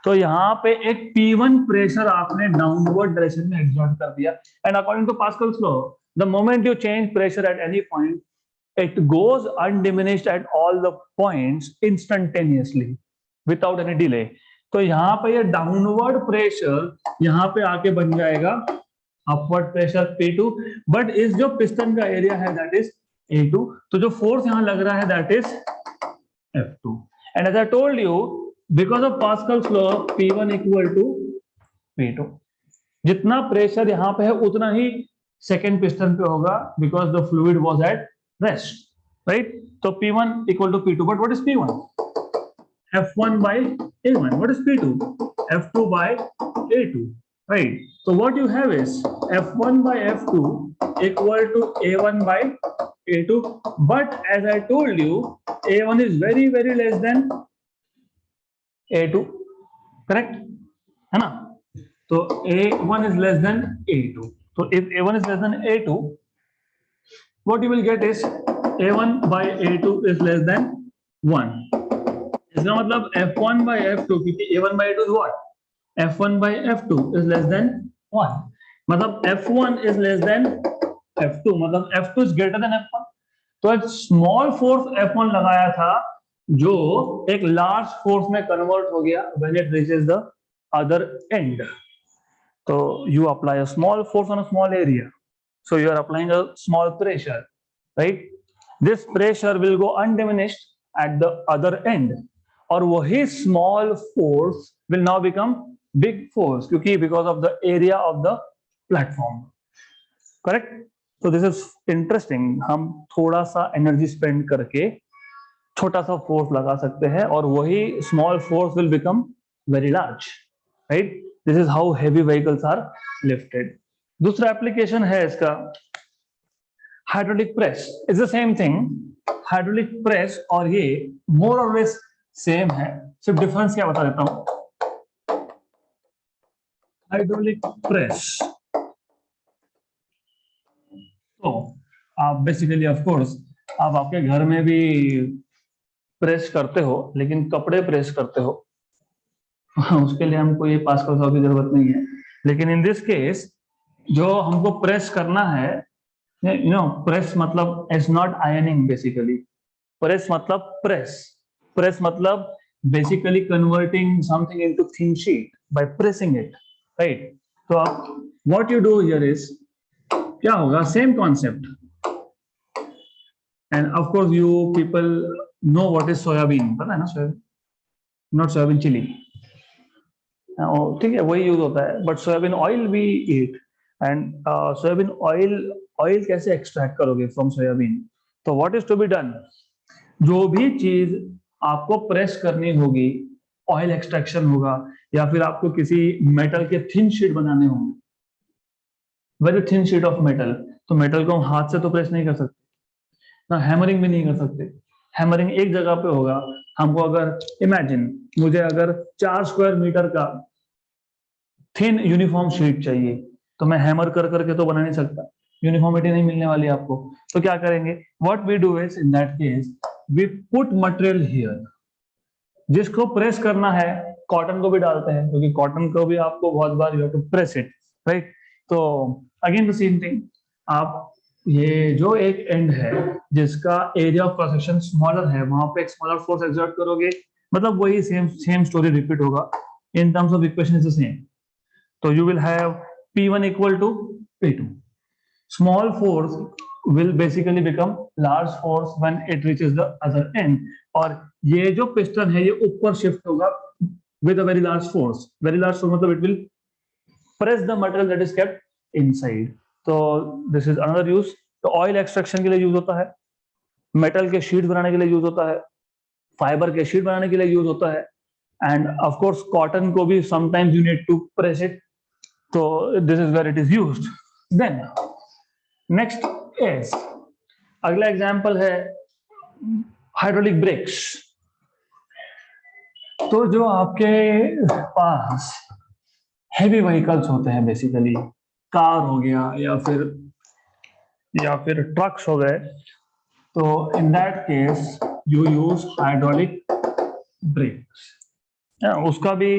A: तो यहाँ पे एक P1 प्रेशर आपने डाउनवर्ड डायरेक्शन में एक्सर्ट कर दिया. And according to Pascal's law, the moment you change pressure at any point, it goes undiminished at all the points instantaneously without any delay. तो यहाँ पे ये डाउनवर्ड प्रेशर यहाँ पे आके बन जाएगा अपवर्ड प्रेशर P2, बट इस जो पिस्टन का एरिया है दैट इज A2. तो जो फोर्स यहाँ लग रहा है that is F2. And as I told you, because of Pascal's law P1 equal to P2, जितना प्रेशर यहाँ पे है उतना ही सेकेंड पिस्टन पे होगा, because the fluid was at rest, right? So P1 equal to P2, but what is P1? F1 by A1. What is P2? F2 by A2, right? So what you have is F1 by F2 equal to A1 by A2, but as I told you, A1 is very, very less than A2, correct? है ना? So A1 is less than A2. So if A1 is less than A2, what you will get is A1 by A2 is less than 1. इसका मतलब F1 by F2, क्योंकि A1 by A2 is what? F1 by F2 is less than 1. मतलब F1 is less than F2, मतलब F2 is greater than F1. तो एक स्मॉल फोर्स F1 लगाया था जो एक लार्ज फोर्स में कन्वर्ट हो गया when it reaches the other end. तो you apply a small force on a small area. So you are applying a small pressure, right? This pressure will go undiminished at the other end, और वही small force will now become big force, क्योंकि because of the area of the platform, correct? So this is interesting. हम थोड़ा सा energy spend करके छोटा सा force लगा सकते हैं और वही small force will become very large, right? This is how heavy vehicles are lifted. दूसरा एप्लीकेशन है इसका hydraulic press. Is the same thing. Hydraulic press और ये मोर और लेस सेम है, सिर्फ डिफरेंस क्या बता देता हूं. हाइड्रोलिक प्रेस, तो आप बेसिकली ऑफ कोर्स आप आपके घर में भी प्रेस करते हो, लेकिन कपड़े प्रेस करते हो उसके लिए हमको ये पास्कल लॉ की जरूरत नहीं है. लेकिन इन दिस केस जो हमको प्रेस करना है, यू नो, प्रेस मतलब is not ironing. Basically press मतलब प्रेस मतलब basically converting something into thin sheet by pressing it, right? तो आप what you do here is, क्या होगा, same concept. End of course you people know what is soybean, पता है ना? सोयाबीन, नॉट सोयाबीन चिली, ठीक है, वही यूज होता है. But soybean oil we eat. And soybean oil कैसे एक्सट्रैक्ट करोगे फ्रॉम सोयाबीन? तो what is to be done, जो भी चीज आपको प्रेस करनी होगी, ऑयल एक्सट्रैक्शन होगा, या फिर आपको किसी मेटल के थिन शीट बनाने होंगे, very thin sheet of metal, तो मेटल को हम हाथ से तो प्रेस नहीं कर सकते ना, हैमरिंग भी नहीं कर सकते. हैमरिंग एक जगह पे होगा. हमको अगर इमेजिन, मुझे अगर 4 स्क्वायर मीटर का थिन यूनिफॉर्म शीट चाहिए, तो मैं हैमर कर करके तो बना नहीं सकता, यूनिफॉर्मिटी नहीं मिलने वाली आपको. तो क्या करेंगे, what we do is in that case we put material here. जिसको प्रेस करना है, कॉटन को भी डालते हैं, क्योंकि कॉटन को भी आपको बहुत बार you have to press it, right? तो अगेन द सेम थिंग, आप ये जो एक एंड है जिसका area of cross section smaller है, वहां पे एक स्मॉलर फोर्स एक्सर्ट करोगे, मतलब वही सेम सेम स्टोरी रिपीट होगा in terms of equation is the same. तो you will have P1 equal to P2. Small force will basically become large force when it reaches the other end. और ये जो पिस्टन है ये ऊपर शिफ्ट होगा with a very large force. Very large force मतलब it will press the material that is kept inside. तो this is another use. तो ऑयल एक्सट्रैक्शन के लिए यूज होता है, मेटल के शीट बनाने के लिए यूज होता है, फाइबर के शीट बनाने के लिए यूज होता है, एंड ऑफ कोर्स कॉटन को भी sometimes you need to press it. तो this is where it is used. Then next is, अगला एग्जांपल है हाइड्रोलिक ब्रेक्स. तो जो आपके पास हेवी व्हीकल्स होते हैं, बेसिकली कार हो गया या फिर ट्रक्स हो गए, तो इन that case you use hydraulic breaks. उसका भी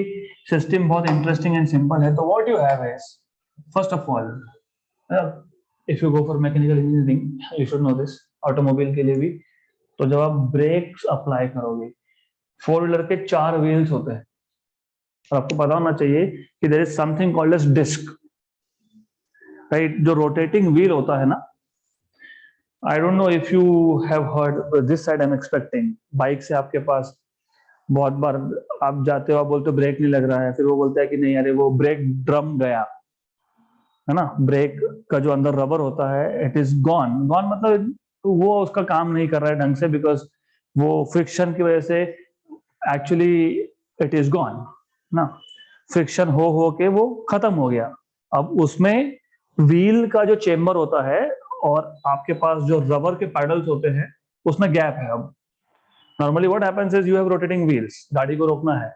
A: सिस्टम बहुत इंटरेस्टिंग एंड सिंपल है. तो what you have is, first of all, if you go for mechanical engineering you should know this, automobile के लिए भी. तो जब आप ब्रेक्स अप्लाई करोगे, फोर व्हीलर के 4 व्हील्स होते हैं और आपको पता होना चाहिए कि there is something called as disc, right? जो रोटेटिंग व्हील होता है ना, I don't know if you have heard this side, I am expecting. Bike से आपके पास बहुत बार आप जाते हो, आप बोलते हो ब्रेक नहीं लग रहा है, फिर वो बोलता है कि नहीं अरे वो ब्रेक ड्रम गया है ना. ब्रेक का जो अंदर रबर होता है इट इज गॉन. गॉन मतलब वो उसका काम नहीं कर रहा है ढंग से, बिकॉज वो फ्रिक्शन की वजह से एक्चुअली इट इज गॉन ना. फ्रिक्शन हो के वो खत्म हो गया. अब उसमें व्हील का जो चेम्बर होता है और आपके पास जो रबर के पैडल्स होते हैं उसमें गैप है. अब normally what happens is you have rotating wheels, गाड़ी को रोकना है,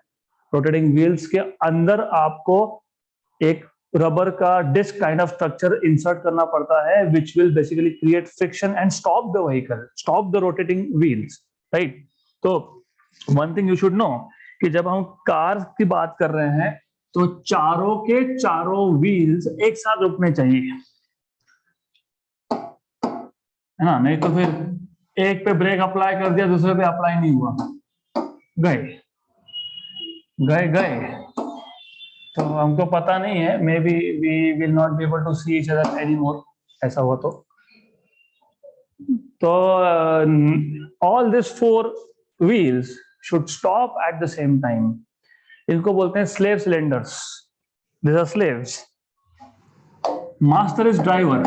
A: रोटेटिंग व्हील्स के अंदर आपको एक रबर का disc kind of structure insert करना पड़ता है which will basically create friction and stop the vehicle, stop the rotating wheels, right? तो one thing you should know कि जब हम कार की बात कर रहे हैं तो चारों के चारों व्हील्स एक साथ रुकने चाहिए, है ना. नहीं तो फिर एक पे ब्रेक अप्लाई कर दिया, दूसरे पे अप्लाई नहीं हुआ, गए गए गए. तो हमको पता नहीं है, maybe we will not be able to see each other any more, ऐसा हुआ तो all this 4 wheels should stop at the same time. इनको बोलते हैं slave cylinders. This are slaves. Master is driver.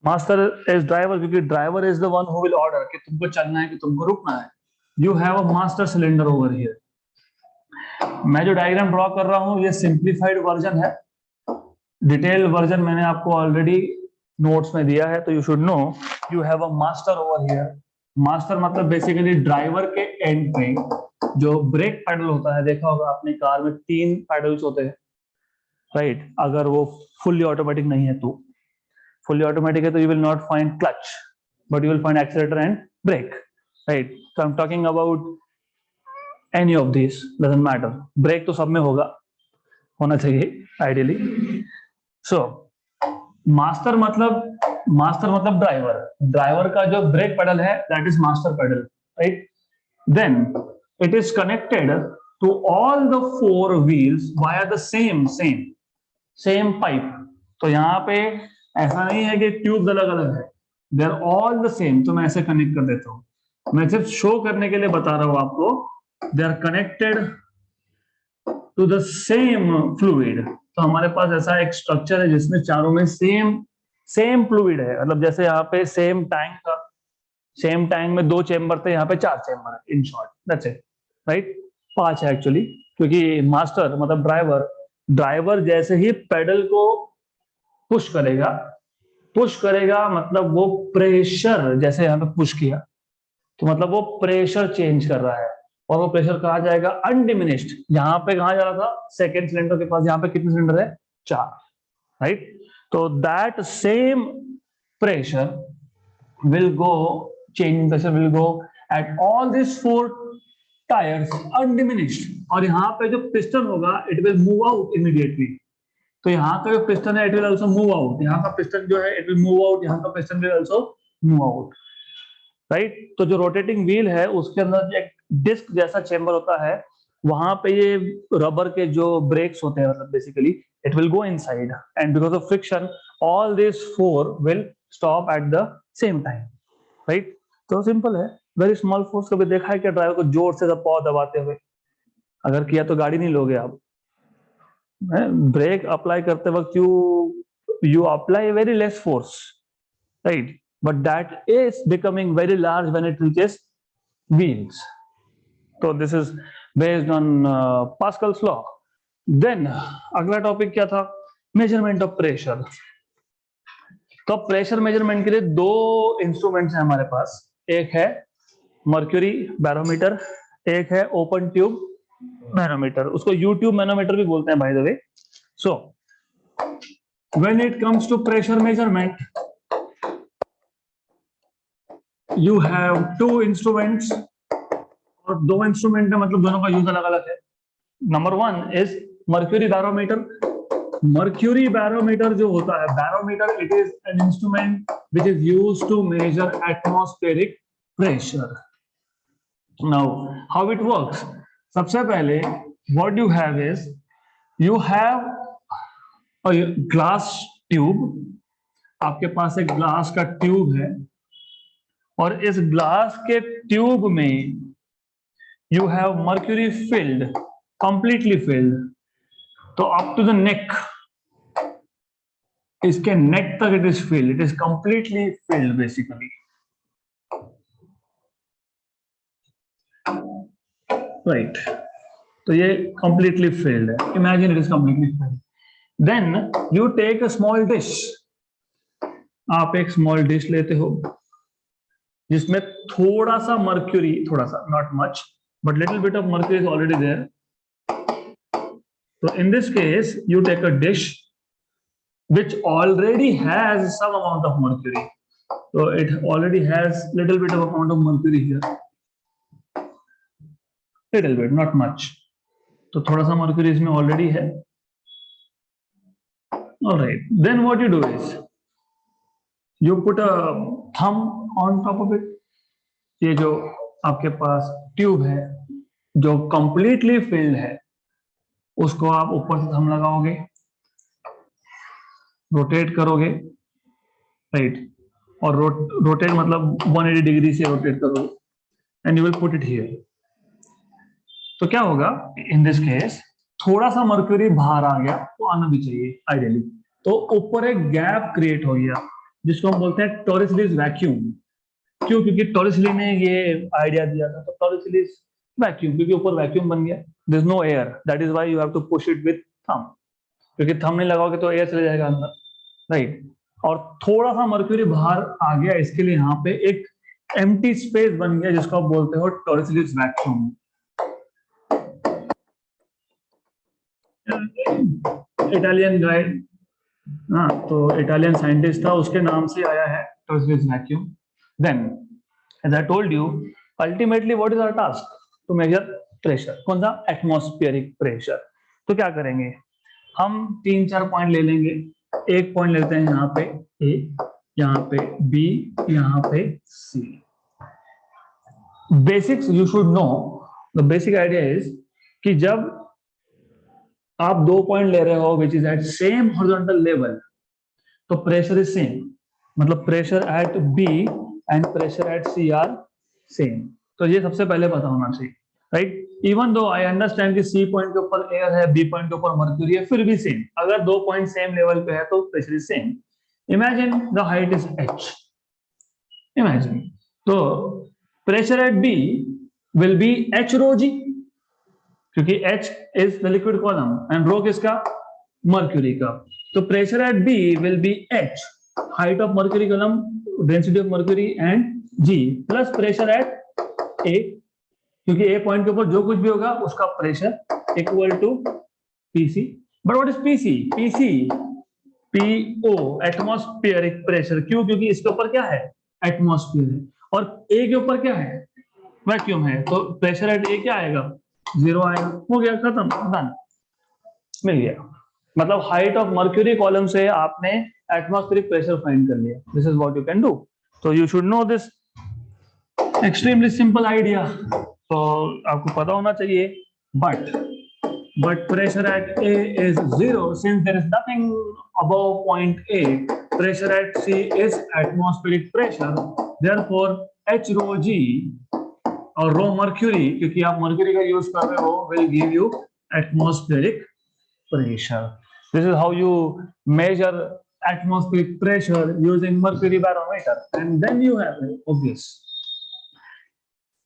A: Master is driver क्योंकि driver is the one who will order कि तुमको चलना है कि तुमको रुकना है. You have a master cylinder over here. मैं जो डायग्राम ड्रॉ कर रहा हूं ये सिंप्लीफाइड वर्जन है, डिटेल वर्जन मैंने आपको ऑलरेडी नोट्स में दिया है. तो you should no you have a master over here. Master मतलब बेसिकली ड्राइवर के एंड पे जो ब्रेक पैडल होता है, देखा होगा आपने कार में 3 पैडल्स होते हैं, राइट? अगर वो फुल्ली ऑटोमेटिक नहीं है तो, fully automatic है तो you will not find clutch, but you will find accelerator and brake, right? So I'm talking about any of these, doesn't matter. brake तो सब में होना चाहिए ideally. So master मतलब ड्राइवर का जो ब्रेक पेडल है that is master pedal, right? Then it is connected to all the 4 wheels via the same pipe. तो यहाँ पे ऐसा नहीं है कि ट्यूब्स अलग अलग है, they are all the same. तो मैं ऐसे कनेक्ट कर देता हूँ, मैं सिर्फ शो करने के लिए बता रहा हूँ आपको. They are connected to the same fluid. तो हमारे पास ऐसा एक स्ट्रक्चर है जिसमें चारों में सेम फ्लूइड है. मतलब जैसे यहाँ पे सेम टैंक में 2 चेम्बर थे, यहाँ पे 4 चेम्बर है. In short that's it, right? 5 है एक्चुअली, क्योंकि मास्टर मतलब ड्राइवर जैसे ही पेडल को पुश करेगा मतलब वो प्रेशर, जैसे यहाँ पे पुश किया तो मतलब वो प्रेशर चेंज कर रहा है. और वो प्रेशर कहाँ जाएगा? अनडिमिनिश्ड. यहाँ पे कहाँ जा रहा था? सेकेंड सिलेंडर के पास. यहाँ पे कितने सिलेंडर है? 4, राइट? तो that same pressure will go, changing pressure will go at all this 4 tyres undiminished. और यहाँ पे जो पिस्टन होगा it will move out immediately. तो यहाँ का जो पिस्टन है it will also move out. यहाँ का पिस्टन जो है इट विल मूव आउट. यहाँ का piston will also move out. Right. तो जो रोटेटिंग व्हील है उसके अंदर एक डिस्क जैसा चेंबर होता है, वहां पे ये रबर के जो ब्रेक्स होते हैं, मतलब basically it will go inside and because of friction all this four will stop at the same time, right. तो सिंपल है, वेरी स्मॉल फोर्स। कभी देखा है क्या ड्राइवर को जोर से पाव दबाते हुए? अगर किया तो गाड़ी नहीं लोगे आप। ब्रेक अप्लाई करते वक्त you apply very less force, right? But that is becoming very large when it reaches wheels. So this is based on Pascal's law. Then अगला टॉपिक क्या था? Measurement of pressure. तो प्रेशर मेजरमेंट के लिए दो इंस्ट्रूमेंट्स हैं हमारे पास, एक है मर्क्यूरी बैरोमीटर, एक है ओपन ट्यूब मैनोमीटर। उसको यूट्यूब मैनोमीटर भी बोलते हैं by the way. So when it comes to pressure measurement, you have two instruments, और दो इंस्ट्रूमेंट है मतलब दोनों का यूज अलग अलग है। Number one is mercury barometer. Mercury barometer जो होता है, barometer it is an instrument which is used to measure atmospheric pressure. Now how it works? सबसे पहले what you have is you have a glass tube. आपके पास एक ग्लास का ट्यूब है और इस ग्लास के ट्यूब में you have mercury filled, completely filled. तो अप टू द नेक, इसके नेक तक it is filled, it is completely filled basically, right. तो ये कंप्लीटली फिल्ड है, imagine it is completely filled. Then you take a small dish. आप एक स्मॉल डिश लेते हो जिसमें थोड़ा सा मर्क्यूरी, थोड़ा सा, not much, but little bit of mercury is already there. So in this case, you take a dish which already has some amount of mercury. So it already has little bit of amount of mercury here. Little bit, not much. तो थोड़ा सा mercury इसमें already है. All right. Then what you do is you put a thumb on top of it. ये जो आपके पास ट्यूब है जो completely filled है, उसको आप ऊपर से थंब लगाओगे, रोटेट करोगे, राइट। और रोटेट मतलब 180 डिग्री से रोटेट करोगे and you will put it here. तो क्या होगा इन दिस केस, थोड़ा सा मर्क्यूरी बाहर आ गया, तो आना भी चाहिए आइडियली। तो ऊपर एक गैप क्रिएट हो गया जिसको हम बोलते हैं टॉरिसलीज वैक्यूम। क्यों? क्योंकि टॉरिसली ने ये आइडिया दिया था, तो टॉरिसलीज वैक्यूम, क्योंकि ऊपर वैक्यूम बन गया, there is no air, that is why you have to push it with thumb, क्योंकि थंब नहीं लगाओगे तो एयर चले जाएगा अंदर, राइट। और थोड़ा सा मर्क्यूरी बाहर आ गया, इसके लिए यहाँ पे एक एम्प्टी स्पेस बन गया जिसको आप बोलते हो टॉरिसलीज वैक्यूम। इटालियन गाय, हाँ, तो इटालियन साइंटिस्ट था, उसके नाम से आया है Torricelli's vacuum. Then as I told you, ultimately what is our task? To measure pressure. कौन सा? Atmospheric pressure. तो क्या करेंगे हम? 3-4 पॉइंट ले लेंगे। एक पॉइंट लेते हैं यहाँ पे ए, यहाँ पे बी, यहाँ पे C. Basics you should know, the basic idea is कि जब आप 2 पॉइंट ले रहे हो which is at same horizontal level, तो प्रेशर इज सेम, मतलब pressure at B and pressure at C are same. तो ये सबसे पहले पता होना चाहिए, right. Even though I understand कि सी पॉइंट के ऊपर एयर है, बी पॉइंट के ऊपर मर्क्यूरी है, फिर भी सेम। अगर 2 पॉइंट सेम लेवल पे है तो pressure is same. Imagine the height is H, imagine, तो pressure at B will be H rho G, क्योंकि H is the liquid column and rho किसका? मर्क्यूरी का। तो pressure at B will be H, height of mercury column, density of mercury and G, plus pressure at A, क्योंकि ए पॉइंट के ऊपर जो कुछ भी होगा उसका pressure equal to PC. But what is PC? PC PO, atmospheric pressure. क्यों? क्योंकि इसके ऊपर क्या है? एटमॉस्फेयर है, और ए के ऊपर क्या है? वैक्यूम है। तो प्रेशर एट ए क्या आएगा? 0 आएगा। हो गया, खत्म, डन, मिल गया। मतलब हाइट ऑफ मर्क्यूरी कॉलम से आपने एटमॉस्फेरिक प्रेशर फाइंड कर लिया। This is what you can do. तो you should know this. Extremely simple idea, तो आपको पता होना चाहिए। But pressure at A is 0 since there is nothing above point A. Pressure at C is atmospheric pressure. Therefore, H rho G और रो मर्क्यूरी, क्योंकि आप मर्क्यूरी का यूज कर रहे हो, will give you atmospheric pressure. This is how you measure atmospheric pressure using mercury barometer, and then you have an obvious,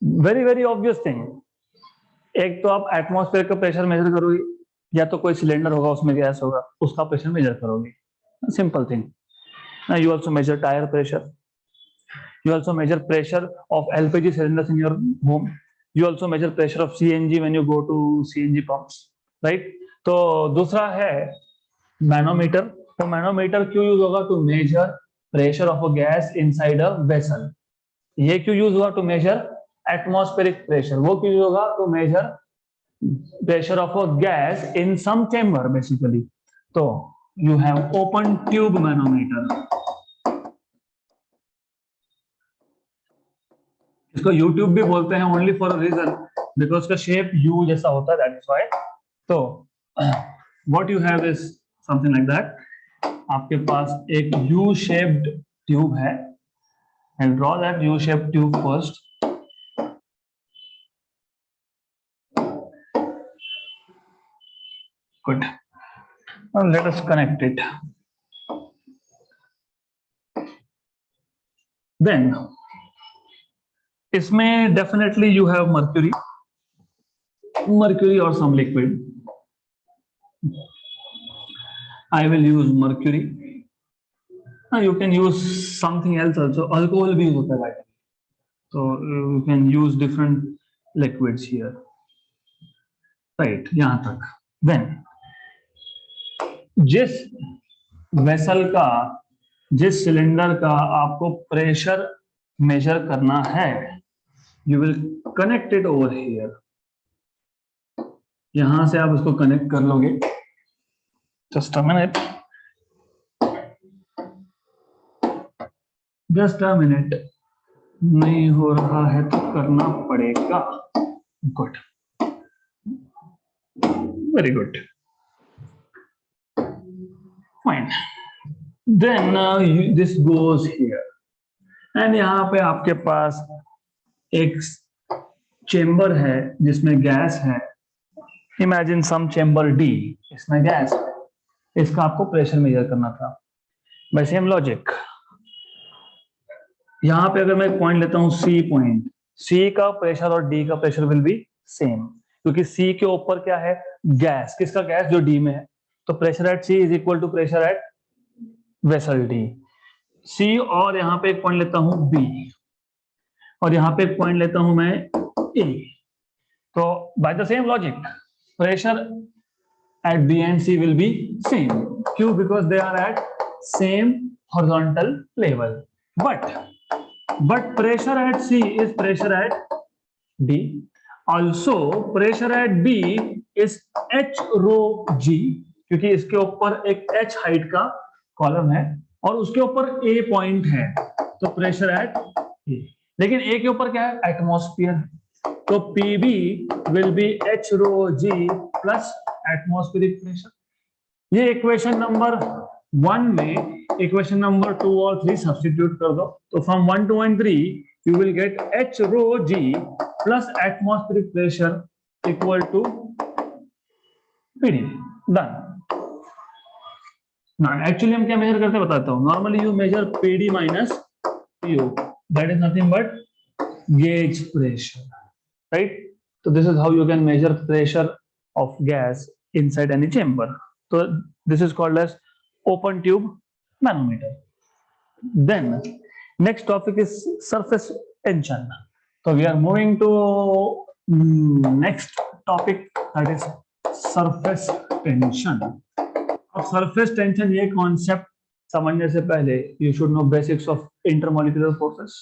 A: very obvious thing. एक तो आप एटमॉस्फेयर का प्रेशर मेजर करोगे, या तो कोई सिलेंडर होगा उसमें गैस होगा, उसका प्रेशर मेजर करोगे, simple thing. You also measure tire pressure. You also measure pressure of LPG cylinders in your home. You also measure pressure of CNG when you go to CNG pumps, right? तो दूसरा है मैनोमीटर. तो मैनोमीटर क्यों यूज होगा? To measure pressure of a gas inside a vessel. ये क्यों यूज हुआ? To measure atmospheric pressure. वो क्यों यूज होगा? To measure pressure of a gas in some chamber basically. तो you have open tube manometer. इसको यूट्यूब भी बोलते हैं only for a reason, because का शेप यू जैसा होता है, दैट इज व्हाई. तो what you have is something like that. आपके पास एक यू शेप्ड ट्यूब है. And draw that U shaped tube first. Good. Now let us connect it. Then इसमें definitely you have mercury or some liquid. I will use mercury. You can use something else also. Alcohol भी होता है भाई. So you can use different liquids here. Right, यहाँ तक. Then जिस वेसल का, जिस सिलेंडर का आपको प्रेशर मेजर करना है, you will connect it over here. यहां से आप उसको कनेक्ट कर लोगे. जस्ट अ मिनट, नहीं हो रहा है तो करना पड़ेगा. Good, very good, fine. Then this goes here, and यहाँ पे आपके पास एक चेंबर है जिसमें गैस है. इमेजिन सम चेंबर डी, इसमें गैस है. इसका आपको प्रेशर मेजर करना था. बाय सेम लॉजिक यहाँ पे अगर मैं एक पॉइंट लेता हूं सी पॉइंट, सी का प्रेशर और डी का प्रेशर विल बी सेम, क्योंकि सी के ऊपर क्या है? गैस. किसका? गैस जो डी में है. तो pressure at C is equal to pressure at vessel D. C, और यहाँ पे एक पॉइंट लेता हूं बी, और यहाँ पे एक पॉइंट लेता हूं मैं ए. तो by the same logic pressure at B and C will be same. क्यों? Because they are at same horizontal level. But pressure at C is pressure at D. Also pressure at B is H rho G, क्योंकि इसके ऊपर एक H हाइट का कॉलम है और उसके ऊपर A पॉइंट है. तो प्रेशर एट A, लेकिन A के ऊपर क्या है? एटमॉस्फेयर. तो PB will be H rho G plus atmospheric pressure. ये इक्वेशन नंबर 1 में इक्वेशन नंबर 2 और 3 सब्स्टिट्यूट कर दो. तो from 1, 2 and 3 you will get H rho G plus atmospheric pressure equal to PD. Done. Now actually हम क्या मेजर करते हैं बताता हूँ. Normally you measure PD minus PO. That is nothing but gauge pressure, right? So this is how you can measure pressure of gas inside any chamber. So this is called as open tube manometer. Then next topic is surface tension. So we are moving to next topic, that is surface tension. अब surface tension ये concept समझने से पहले you should know basics of intermolecular forces.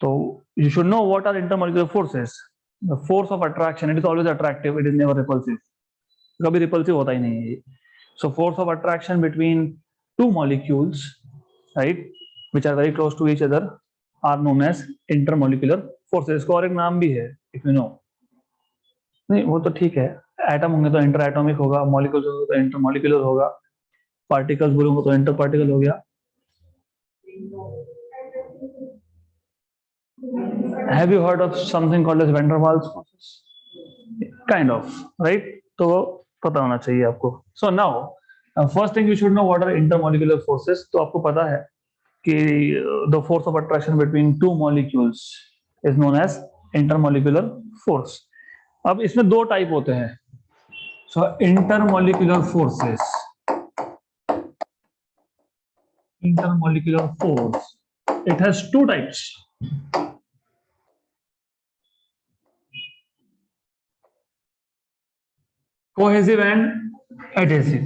A: So you should know what are intermolecular forces. The force of attraction, it is always attractive, it is never repulsive. कभी repulsive होता ही नहीं है. So force of attraction between two molecules, right, which are very close to each other, are known as intermolecular forces. इसका और एक नाम भी है, इफ यू नो। नहीं वो तो ठीक है, एटम होंगे तो इंटर एटॉमिक होगा, मॉलिक्यूल्स होंगे तो इंटर मॉलिक्यूलर होगा, पार्टिकल्स बोलूंगा तो इंटर पार्टिकल हो गया। Have you heard of something called as van der Waals forces? Kind of, right? तो पता होना चाहिए आपको। So now, first thing you should know what are intermolecular forces। तो आपको पता है कि the force of attraction between two molecules is known as intermolecular force। अब इसमें दो टाइप होते हैं। So intermolecular forces, intermolecular force, it has two types। Cohesive and adhesive।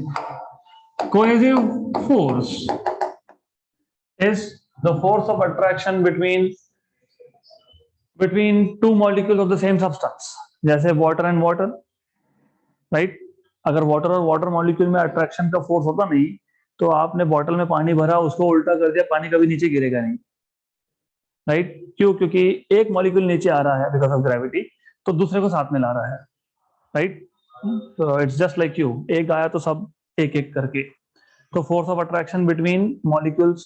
A: Cohesive force is the force of attraction between two molecules of the same substance। जैसे water and water, right? अगर water और water molecule में attraction का force होता नहीं तो आपने बॉटल में पानी भरा, उसको उल्टा कर दिया, पानी कभी नीचे गिरेगा नहीं, राइट? क्यों? क्योंकि एक मॉलिक्यूल नीचे आ रहा है बिकॉज ऑफ ग्रेविटी, तो दूसरे को साथ में ला रहा है, राइट? तो इट्स जस्ट लाइक यू, एक आया तो सब एक एक करके। तो force of attraction between molecules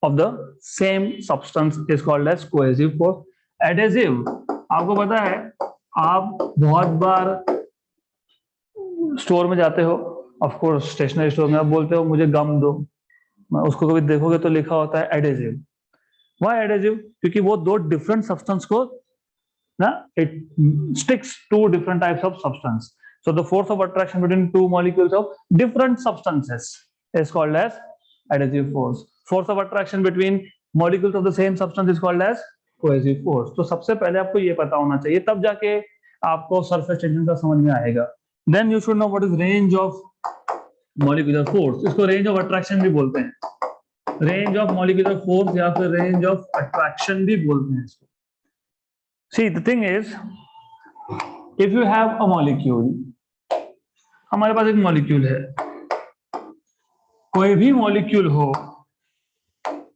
A: of the same substance is called as cohesive force. Adhesive, आपको पता है, आप बहुत बार स्टोर में जाते हो, ऑफ कोर्स स्टेशनरी स्टोर में, आप बोलते हो मुझे गम दो, उसको कभी देखोगे तो लिखा होता है एडहेसिव। Why adhesive? क्योंकि वो दो डिफरेंट सब्सटेंस को ना, it sticks two different types of substance। So the force of attraction between two molecules of different substances is called as adhesive force। Force of attraction between molecules of the same substance is called as cohesive force। तो सबसे पहले आपको ये पता होना चाहिए, तब जाके आपको सरफेस टेंशन का समझ में आएगा। Then you should know what is range of molecular force। इसको range of attraction भी बोलते हैं, range of molecular force या फिर range of attraction भी बोलते हैं इसको। See, the thing is, if you have a molecule, हमारे पास एक मॉलिक्यूल है, कोई भी मॉलिक्यूल हो,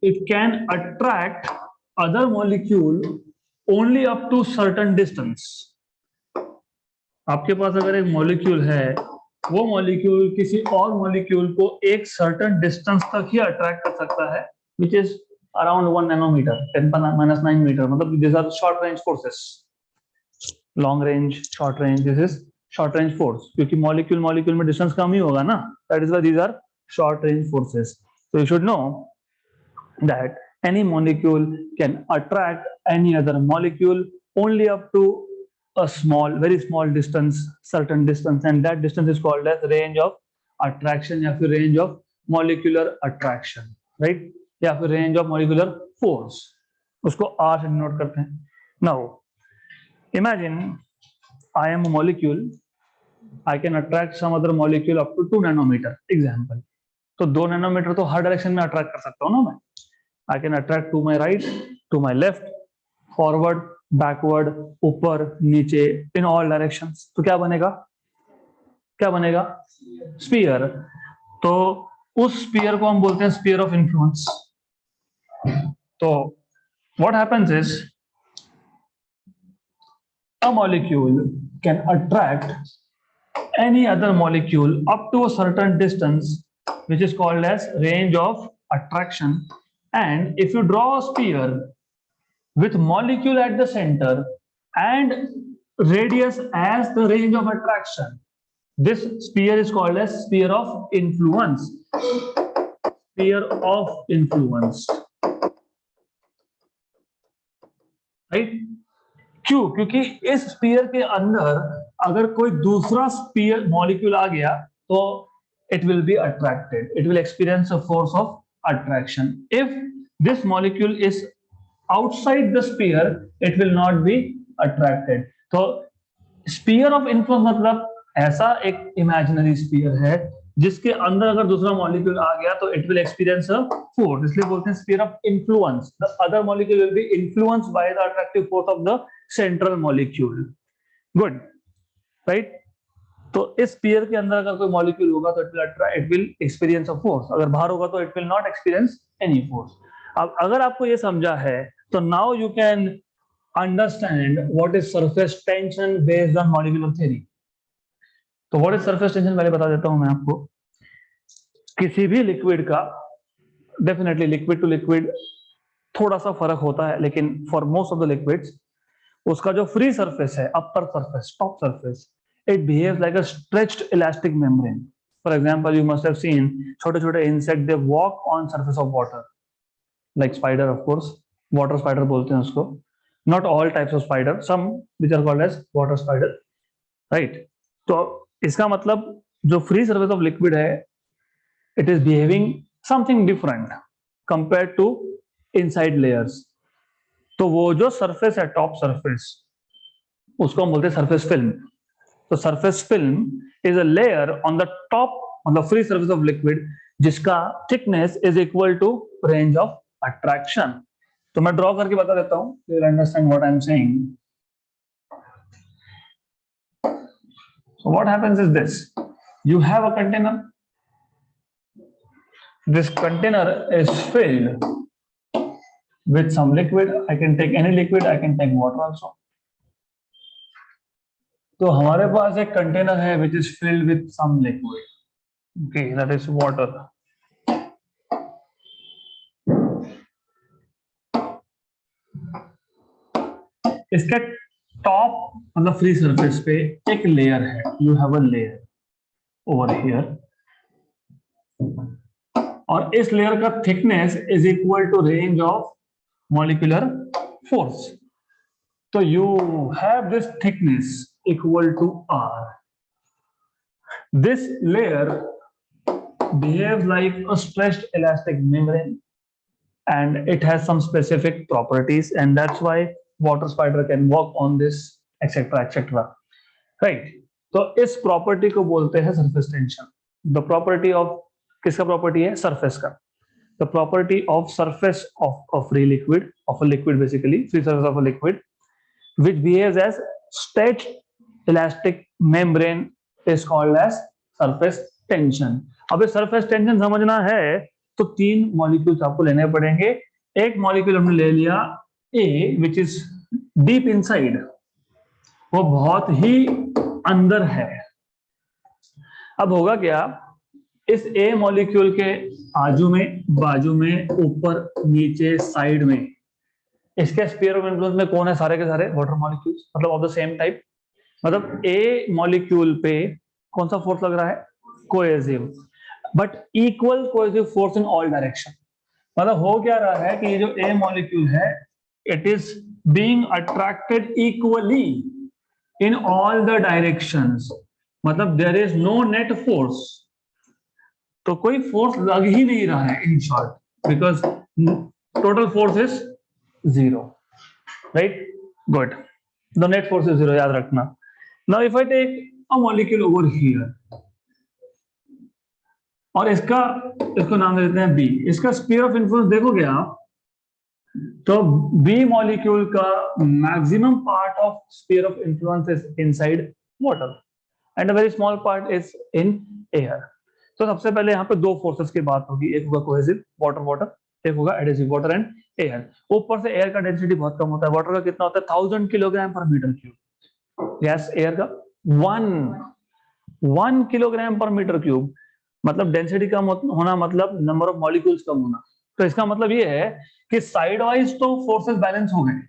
A: it can attract other molecule only up to certain distance। आपके पास अगर एक मॉलिक्यूल है, वो मॉलिक्यूल किसी और मॉलिक्यूल को एक सर्टेन डिस्टेंस तक ही अट्रैक्ट कर सकता है, which is around 1 nanometer, 10⁻⁹ meter। मतलब these are short range forces। Long range, short range, this is short range force, क्योंकि मॉलिक्यूल मॉलिक्यूल में डिस्टेंस कम ही होगा ना, that is why these are short range forces. So you should know that any molecule can attract any other molecule only up to a small, very small distance, certain distance, and that distance is called as range of attraction या फिर range of molecular attraction, right? या फिर range of molecular force, उसको R से डिनोट करते हैं। Now imagine I am a molecule, I can attract some other molecule up to 2 nanometer example। तो 2 nanometer तो हर डायरेक्शन में अट्रैक्ट कर सकता हूँ ना मैं। I can attract to my right, to my left, forward, backward, ऊपर नीचे, in all directions। तो क्या बनेगा? क्या बनेगा? स्पीयर। तो उस स्पीयर को हम बोलते हैं स्पीयर ऑफ इन्फ्लुएंस। तो what happens is a molecule can attract any other molecule up to a certain distance, which is called as range of attraction। And if you draw a sphere with molecule at the center and radius as the range of attraction, this sphere is called as sphere of influence। Sphere of influence, right? क्यों? क्योंकि इस स्पीयर के अंदर अगर कोई दूसरा स्पीयर मॉलिक्यूल आ गया तो it will be attracted, it will experience a force of attraction। If this molecule is outside the sphere, it will not be attracted। तो sphere of influence मतलब ऐसा एक imaginary sphere है जिसके अंदर अगर दूसरा मॉलिक्यूल आ गया तो it will experience a force, इसलिए बोलते हैं sphere of influence। The other molecule will be influenced by the attractive force of the central molecule। Good, right? तो इस स्पीयर के अंदर अगर कोई मॉलिक्यूल होगा तो it will experience a force, अगर बाहर होगा तो it will not experience any force। अब अगर आपको ये समझा है तो now you can understand what is surface tension based on molecular theory. तो व्हाट इज सरफेस टेंशन पहले बता देता हूं मैं आपको। किसी भी लिक्विड का डेफिनेटली लिक्विड टू लिक्विड थोड़ा सा फर्क होता है, लेकिन for most of the liquids उसका जो फ्री सरफेस है, upper surface, top surface, it behaves like a stretched elastic membrane. For example you must have seen छोटे छोटे insect they walk on surface of water, like spider of course, water spider बोलते हैं उसको। Not all types of spider, some which are called as water spider, right. तो इसका मतलब जो फ्री सरफेस ऑफ लिक्विड है it is behaving something different compare to inside layers. तो वो जो सरफेस है, टॉप सरफेस, उसको हम बोलते हैं सरफेस फिल्म। तो surface film is a layer on the top on the free surface of liquid जिसका thickness is equal to range of attraction. तो मैं ड्रॉ करके बता देता हूं, you will understand what I am saying. So what happens is this: you have a container. This container is filled with some liquid. I can take any liquid. I can take water also. तो हमारे पास एक कंटेनर है which is filled with some liquid. Okay, that is water. इसके टॉप मतलब फ्री सरफेस पे एक लेयर है, you have a layer over here, और इस लेयर का thickness is equal to range of molecular force. तो you have this thickness equal to R. This layer behaves like a stretched elastic membrane and it has some specific properties, and that's why water spider can walk on this, etc etc, right? तो इस प्रॉपर्टी को बोलते हैं surface tension. The property of, किसका प्रॉपर्टी है? सरफेस का। The property of surface of a free liquid, of a liquid, basically free surface of a liquid which behaves as stretched elastic membrane is called as surface tension। अब सरफेस टेंशन समझना है तो तीन मॉलिक्यूल्स आपको लेने पड़ेंगे। एक मॉलिक्यूल हमने ले लिया ए विच इज डीप इनसाइड, वो बहुत ही अंदर है। अब होगा क्या, इस ए मॉलिक्यूल के आजू में, बाजू में, ऊपर, नीचे, साइड में, इसके स्फीयर ऑफ इन्फ्लुएंस में कौन है? सारे के सारे वाटर मॉलिक्यूल्स, मतलब ऑफ द सेम टाइप। मतलब ए मॉलिक्यूल पे कौन सा फोर्स लग रहा है? Cohesive, but equal cohesive force in all direction. मतलब हो क्या रहा है कि ये जो ए मॉलिक्यूल है it is being attracted equally in all the directions. मतलब there is no net force, तो कोई फोर्स लग ही नहीं रहा है in short, because total force is zero, right? Good, the net force is zero, याद रखना। Now if I take a molecule over here और इसको नाम दे देते हैं बी, इसका स्फीयर ऑफ इन्फ्लुएंस देखोगे आप तो बी मॉलिक्यूल का maximum part of sphere of influence is inside water and a very small part is in air. तो सबसे पहले यहाँ पे दो फोर्सेस की बात होगी, एक होगा कोहेसिव वाटर वाटर, एक होगा एडहेसिव वाटर एंड एयर। ऊपर से एयर का डेंसिटी बहुत कम होता है, वाटर का कितना होता है? 1000 किलोग्राम पर मीटर क्यूब। गैस एयर का 1 किलोग्राम पर मीटर क्यूब। मतलब डेंसिटी कम होना मतलब नंबर ऑफ मॉलिक्यूल्स कम होना। तो इसका मतलब ये है कि साइड वाइज तो फोर्सेस बैलेंस हो गए,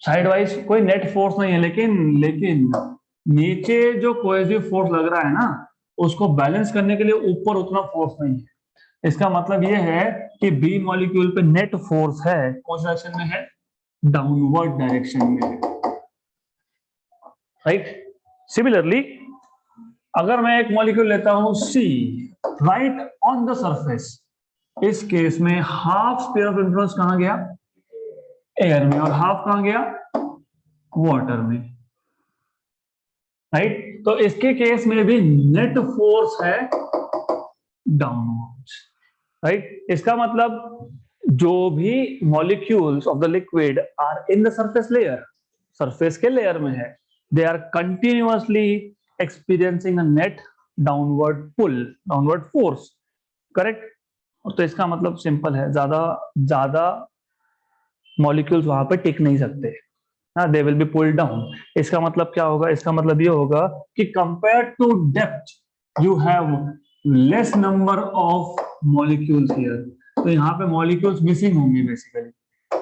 A: साइड वाइज कोई नेट फोर्स नहीं है, लेकिन नीचे जो कोहेसिव फोर्स लग रहा है ना, उसको बैलेंस करने के लिए ऊपर उतना फोर्स नहीं है। इसका मतलब ये है कि बी मॉलिक्यूल पे नेट फोर्स है, कौन सी डायरेक्शन में है? डाउनवर्ड डायरेक्शन में है, राइट? सिमिलरली अगर मैं एक मॉलिक्यूल लेता हूं सी राइट ऑन द सरफेस, इस केस में हाफ स्फीयर ऑफ इन्फ्लुएंस कहां गया? एयर में, और हाफ कहां गया? वाटर में, राइट? तो इसके केस में भी नेट फोर्स है डाउनवर्ड्स, राइट? इसका मतलब जो भी molecules of the liquid are in the surface layer, surface के लेयर में है, they are continuously experiencing a net downward pull, downward force, correct? तो इसका मतलब सिंपल है, ज्यादा ज्यादा मॉलिक्यूल्स वहां पे टिक नहीं सकते, हाँ, they will be pulled down. इसका मतलब क्या होगा, इसका मतलब ये होगा कि compare to depth you have less number of molecules here, तो यहाँ पे मॉलिक्यूल्स मिसिंग होंगी basically,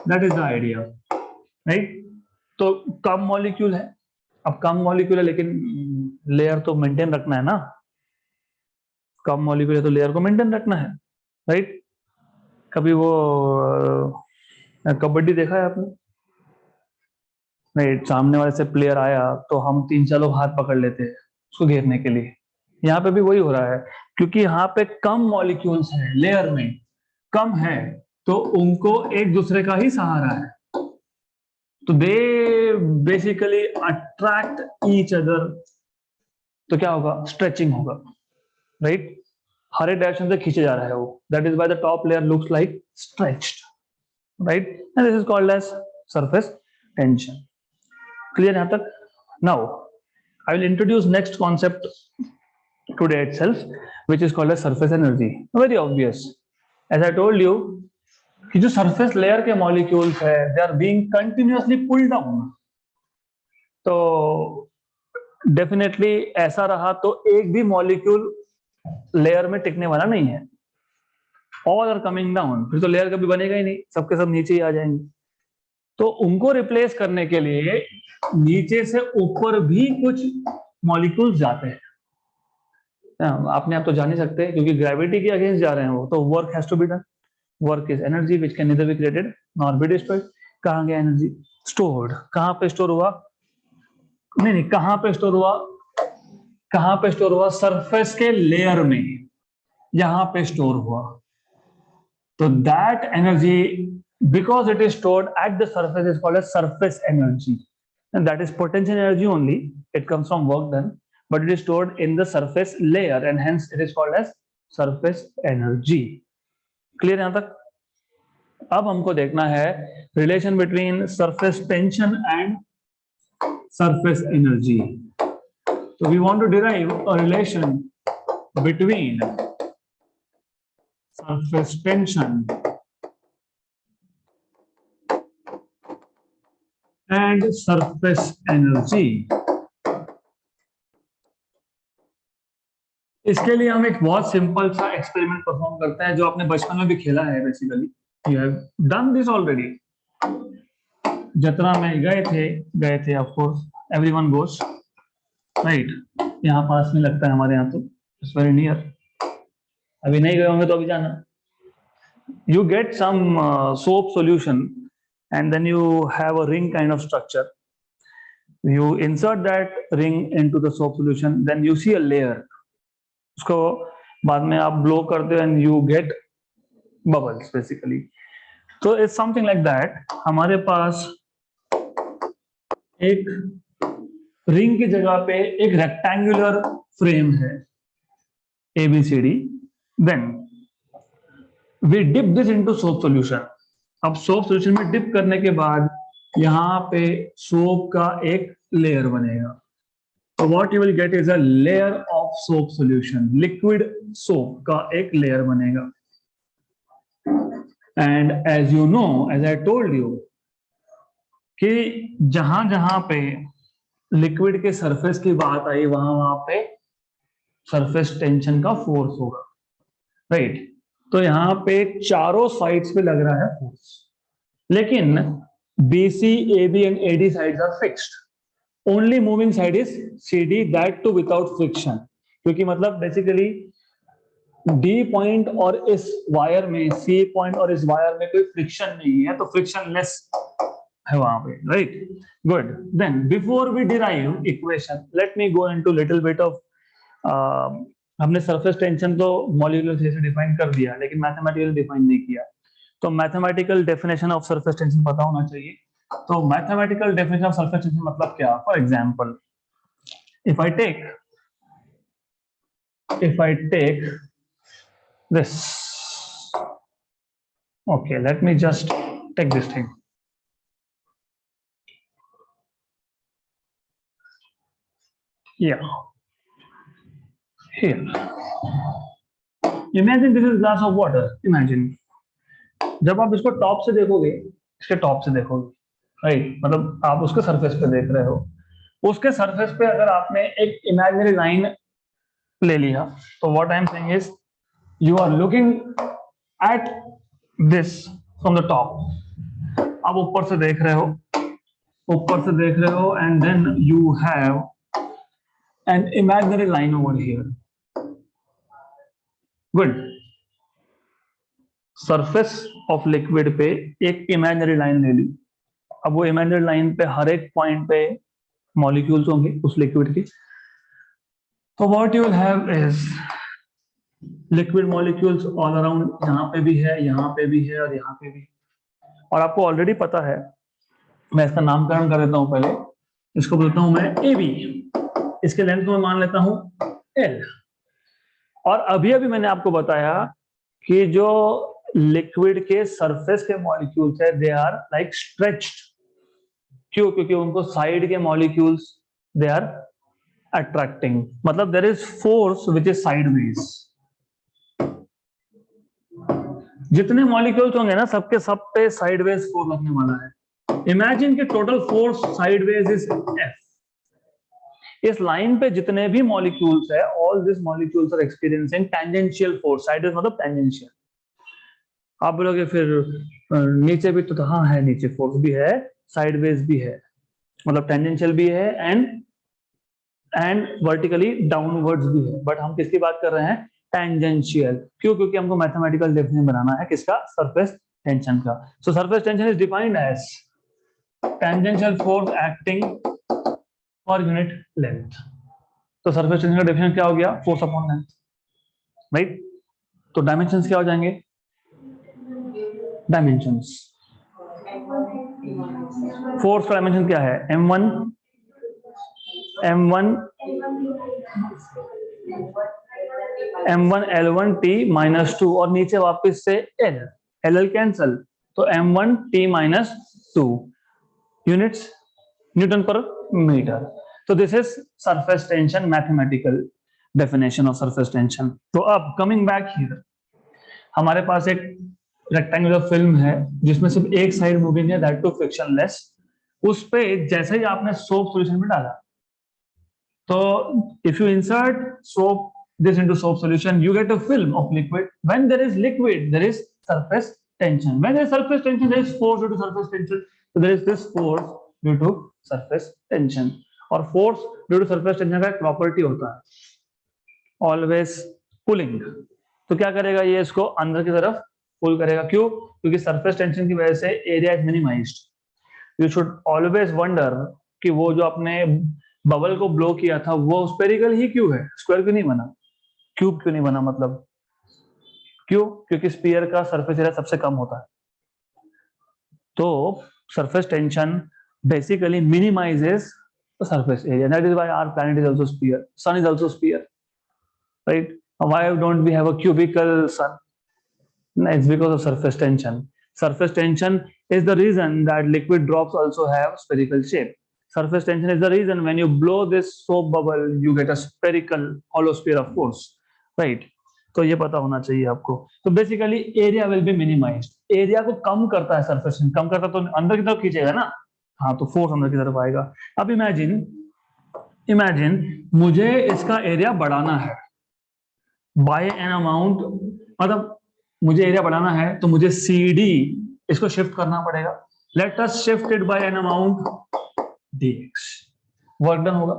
A: that is the idea, right. तो कम मॉलिक्यूल है, अब कम मॉलिक्यूल है लेकिन लेयर तो मेंटेन रखना है ना, कम मॉलिक्यूल है तो लेयर को मेंटेन रखना है, राइट। कभी वो कबड्डी देखा है आपने, नहीं, सामने वाले से प्लेयर आया तो हम 3-4 लोग हाथ पकड़ लेते हैं उसको घेरने के लिए, यहाँ पे भी वही हो रहा है, क्योंकि यहाँ पे कम मॉलिक्यूल्स हैं लेयर में, कम है, तो उनको एक दूसरे का ही सहारा है, तो they basically attract each other, तो क्या होगा, स्ट्रेचिंग होगा, राइट, हर एक डायरेक्शन से खींचे जा रहा है वो, that is why the top layer looks like stretched, right, and this is called as surface tension. Clear यहाँ तक? Now I will introduce next concept today itself, which is called as surface energy. Very obvious. As I told you, कि जो surface layer के molecules है, they are being continuously pulled down. तो definitely ऐसा रहा तो एक भी molecule layer में टिकने वाला नहीं है. All are coming down. फिर तो layer कभी बनेगा ही नहीं, सबके सब नीचे ही आ जाएंगे. तो उनको रिप्लेस करने के लिए नीचे से ऊपर भी कुछ मॉलिक्यूल्स जाते हैं, आपने आप तो जान ही सकते हैं, क्योंकि ग्रेविटी के अगेंस्ट जा रहे हैं वो, तो work has to be done, work is energy which can neither be created nor be destroyed. कहां गया एनर्जी, स्टोर्ड, कहां पे स्टोर हुआ, नहीं, कहां पे स्टोर हुआ, कहां पे स्टोर हुआ, सरफेस के लेयर में, यहां पे स्टोर हुआ, तो that energy because it is stored at the surface is called as surface energy, and that is potential energy only, it comes from work done, but it is stored in the surface layer and hence it is called as surface energy. Clear यहाँ तक? अब हमको देखना है relation between surface tension and surface energy, so we want to derive a relation between surface tension and surface energy. इसके लिए हम एक बहुत सिंपल सा एक्सपेरिमेंट परफॉर्म करते हैं जो आपने बचपन में भी खेला है, basically you have done this already. जतरा में गए थे of course, everyone goes, right, यहाँ पास में लगता है हमारे यहाँ, तो इट्स वेरी नियर, अभी नहीं गए होंगे तो अभी जाना। You get some soap solution and then you have a ring kind of structure, you insert that ring into the soap solution, then you see a layer, उसको बाद में आप ब्लो करते हो and you get bubbles basically. तो इट्स समथिंग लाइक दैट, हमारे पास एक रिंग की जगह पे एक रेक्टेंगुलर फ्रेम है ABCD, then we dip this into soap solution. अब सोप सॉल्यूशन में डिप करने के बाद यहाँ पे सोप का एक लेयर बनेगा, तो what you will get is a layer of soap solution, liquid soap का एक लेयर बनेगा, and as you know, as I told you, कि जहां जहां पे लिक्विड के सरफेस की बात आई वहां पे सरफेस टेंशन का फोर्स होगा, राइट। तो यहाँ पे चारों साइड्स पे लग रहा है फोर्स, लेकिन BC, AB and AD sides are fixed, only moving side is CD, that too without friction, क्योंकि मतलब बेसिकली D पॉइंट और इस वायर में, C पॉइंट और इस वायर में कोई फ्रिक्शन नहीं है, तो फ्रिक्शन लेस है वहां पे, right. Good, then before we derive equation, let me go into little bit of, हमने सरफेस टेंशन तो मॉलिक्यूलर से डिफाइन कर दिया, लेकिन मैथमेटिकली डिफाइन नहीं किया, तो mathematical definition of surface tension पता होना चाहिए। तो mathematical definition of surface tension मतलब क्या, for example if I take this, okay, let me just take this thing, yeah, here, imagine this is glass of water, imagine. जब आप इसको टॉप से देखोगे, इसके टॉप से देखोगे, राइट, मतलब आप उसके सरफेस पे देख रहे हो, उसके सरफेस पे अगर आपने एक इमेजिनरी लाइन ले लिया, तो what I am saying is you are looking at this from the top. आप ऊपर से देख रहे हो, ऊपर से देख रहे हो, and then you have an imaginary line over here. Good. Surface of liquid पे एक इमेजिनरी लाइन ले ली। अब वो इमेजिनरी लाइन पे हर एक पॉइंट पे मॉलिक्यूल्स होंगे उस लिक्विड के। तो what you will have is liquid molecules all around, यहाँ पे भी है, यहाँ पे भी है, और यहाँ पे भी। और आपको ऑलरेडी पता है, मैं इसका नामकरण कर देता हूं पहले। इसको बोलता हूं मैं ए बी, इसके लेंथ को मैं मान लेता हूं एल। और अभी अभी मैंने आपको बताया कि जो लिक्विड के सरफेस के मॉलिक्यूल्स है, दे आर लाइक स्ट्रेच्ड। क्यों? क्योंकि उनको साइड के मॉलिक्यूल्स दे आर अट्रैक्टिंग, मतलब there is force which is sideways. जितने मॉलिक्यूल्स होंगे ना, सबके सब पे साइडवेज फोर्स लगने वाला है। इमेजिन कि total force sideways is F. इस लाइन पे जितने भी मॉलिक्यूल्स है, all this molecules are experiencing tangential force. Sideways मतलब टेंजेंशियल। आप बोलोगे फिर नीचे भी तो हाँ है, नीचे फोर्स भी है, साइडवेज भी है, मतलब टेंजेंशियल भी है एंड वर्टिकली डाउनवर्ड्स भी है। बट हम किसकी बात कर रहे हैं? टेंजेंशियल। क्यों? क्योंकि हमको मैथमेटिकल डेफिनेशन बनाना है किसका? सरफेस टेंशन का। So surface tension is defined as tangential force acting per unit length. तो सरफेस टेंशन का डेफिनेशन क्या हो गया? Force upon length, right. तो डायमेंशंस क्या हो जाएंगे? डायमेंशंस, फोर्स का डायमेंशन क्या है? m1 L1 T -2, और नीचे वापस से L कैंसल, तो m1 T -2 यूनिट्स न्यूटन पर मीटर। तो this is surface tension, mathematical definition of surface tension. तो अब कमिंग बैक हियर, हमारे पास एक रेक्टेंगुलर फिल्म है जिसमें सिर्फ एक साइड मूविंग है, दैट टू फ्रिक्शनलेस। उस पे जैसे ही आपने सोप सॉल्यूशन में डाला, तो if you insert soap this into soap solution, you get a film of liquid. When there is liquid, there is surface tension. When there is surface tension, there is force due to surface tension. So there is this force due to surface tension. और force due to surface tension का एक property होता है always pulling. तो क्या करेगा ये? इसको अंदर की तरफ पुल करेगा। क्यों? क्योंकि surface tension की वजह से area is minimized. You should always wonder कि वो जो अपने बबल को ब्लो किया था वो स्फेरिकल ही क्यों है, स्क्वायर क्यों नहीं बना, क्यूब क्यों नहीं बना? मतलब क्यों? क्योंकि स्फीयर का सरफेस एरिया सबसे कम होता है। तो surface tension basically minimizes the surface area. That is why our planet is also sphere, sun is also sphere, right? Why don't we have a cubical sun? It's because of surface tension. Surface tension is the reason that liquid drops also have spherical shape. Surface tension is the reason when you blow this soap bubble, you get a spherical hollow sphere of force, right? तो ये पता होना चाहिए आपको। तो basically area will be minimised. Area को कम करता है सरफेस, कम करता तो अंदर की तरफ खींचेगा ना, हाँ, तो फोर्स अंदर की तरफ आएगा। अब इमेजिन मुझे इसका एरिया बढ़ाना है बाय एन अमाउंट, मतलब मुझे एरिया बढ़ाना है तो मुझे CD इसको शिफ्ट करना पड़ेगा। Let us shift it by an amount dx। Work done होगा,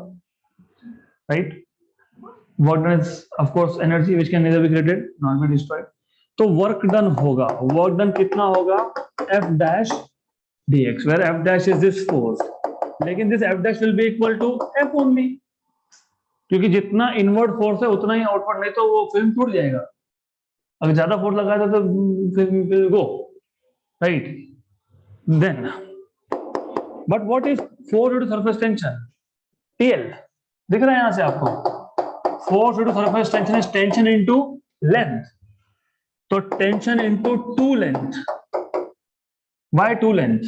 A: right? Work done is of course energy which can neither be created not be destroyed. तो वर्क डन होगा, वर्क डन कितना होगा? F dash dx, where F dash is this force, लेकिन this F dash will be equal to F only, क्योंकि जितना इनवर्ड फोर्स है उतना ही आउटवर्ड, नहीं तो वो फिल्म टूट जाएगा। अगर ज्यादा फोर्स लगाया तो film go, right? Then but what is force due to surface tension? TL दिख रहा है यहां से आपको। Force due to surface tension is tension into length. तो tension into two length, by two length,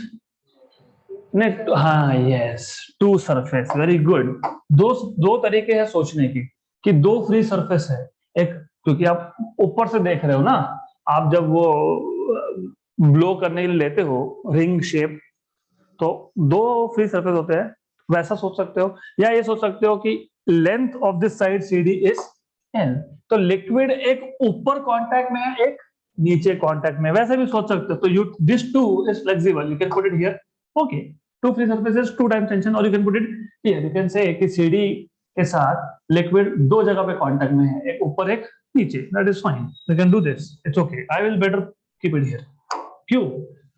A: नहीं, हाँ, yes, two surface. Very good. दो तरीके हैं सोचने की कि दो फ्री सरफेस है, एक क्योंकि आप ऊपर से देख रहे हो ना, आप जब वो ब्लो करने के लिए लेते हो रिंग शेप, तो दो फ्री सरफेस होते हैं, वैसा सोच सकते हो, या ये सोच सकते हो कि length of this side CD is L, तो लिक्विड एक ऊपर कांटेक्ट में है, एक नीचे कांटेक्ट में, वैसे भी सोच सकते हो। तो you this two is flexible, you can put it here, okay, two free surfaces, two times tension, और you can put it here, you can say कि CD के साथ लिक्विड दो जगह पे कांटेक्ट में है, एक ऊपर एक नीचे, that is fine, you can do this, it's okay, I will better keep it here. क्यों?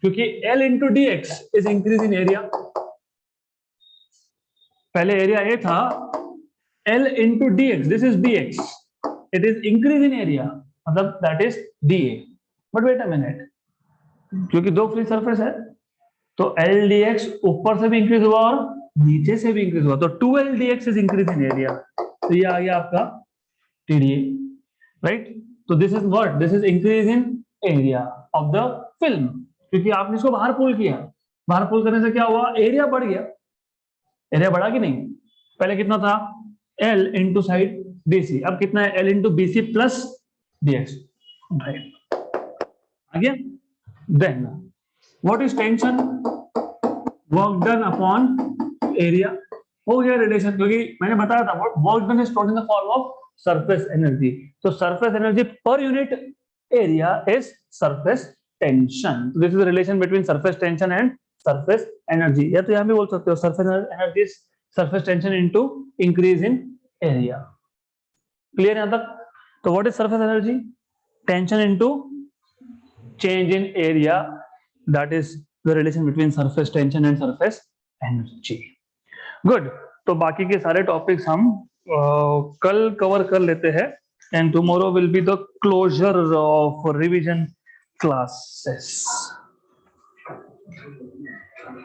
A: क्योंकि L into dx is increase in area. पहले एरिया A था, L into dx, this is dx, it is increase in area, मतलब that is dA। But wait a minute, क्योंकि दो फ्री सरफेस है, तो L dx ऊपर से भी इंक्रीज हुआ और नीचे से भी इंक्रीज हुआ, तो 2L dx is increase in area, तो ये आ गया आपका TdA, राइट? तो this is what, this is increase in area of the film, क्योंकि आपने इसको बाहर पुल किया, बाहर पुल करने से क्या हुआ, एरिया बढ़ गया। एरिया बढ़ा कि नहीं? पहले कितना था, L इंटू साइड BC, अब कितना है, L into BC plus DX, right? आगे then what is tension, work done upon area, हो गया रिलेशन, क्योंकि मैंने बताया था work done is stored in the form of surface energy, तो surface energy per unit area is surface tension, this is the relation between surface tension and surface energy, या तो यहां भी बोल सकते हो surface energy surface tension into increase in area. Clear यहां तक? तो what is surface energy, tension into change in area, that is the relation between surface tension and surface energy. Good, तो बाकी के सारे टॉपिक्स हम कल कवर कर लेते हैं, and tomorrow will be the closure of revision classes.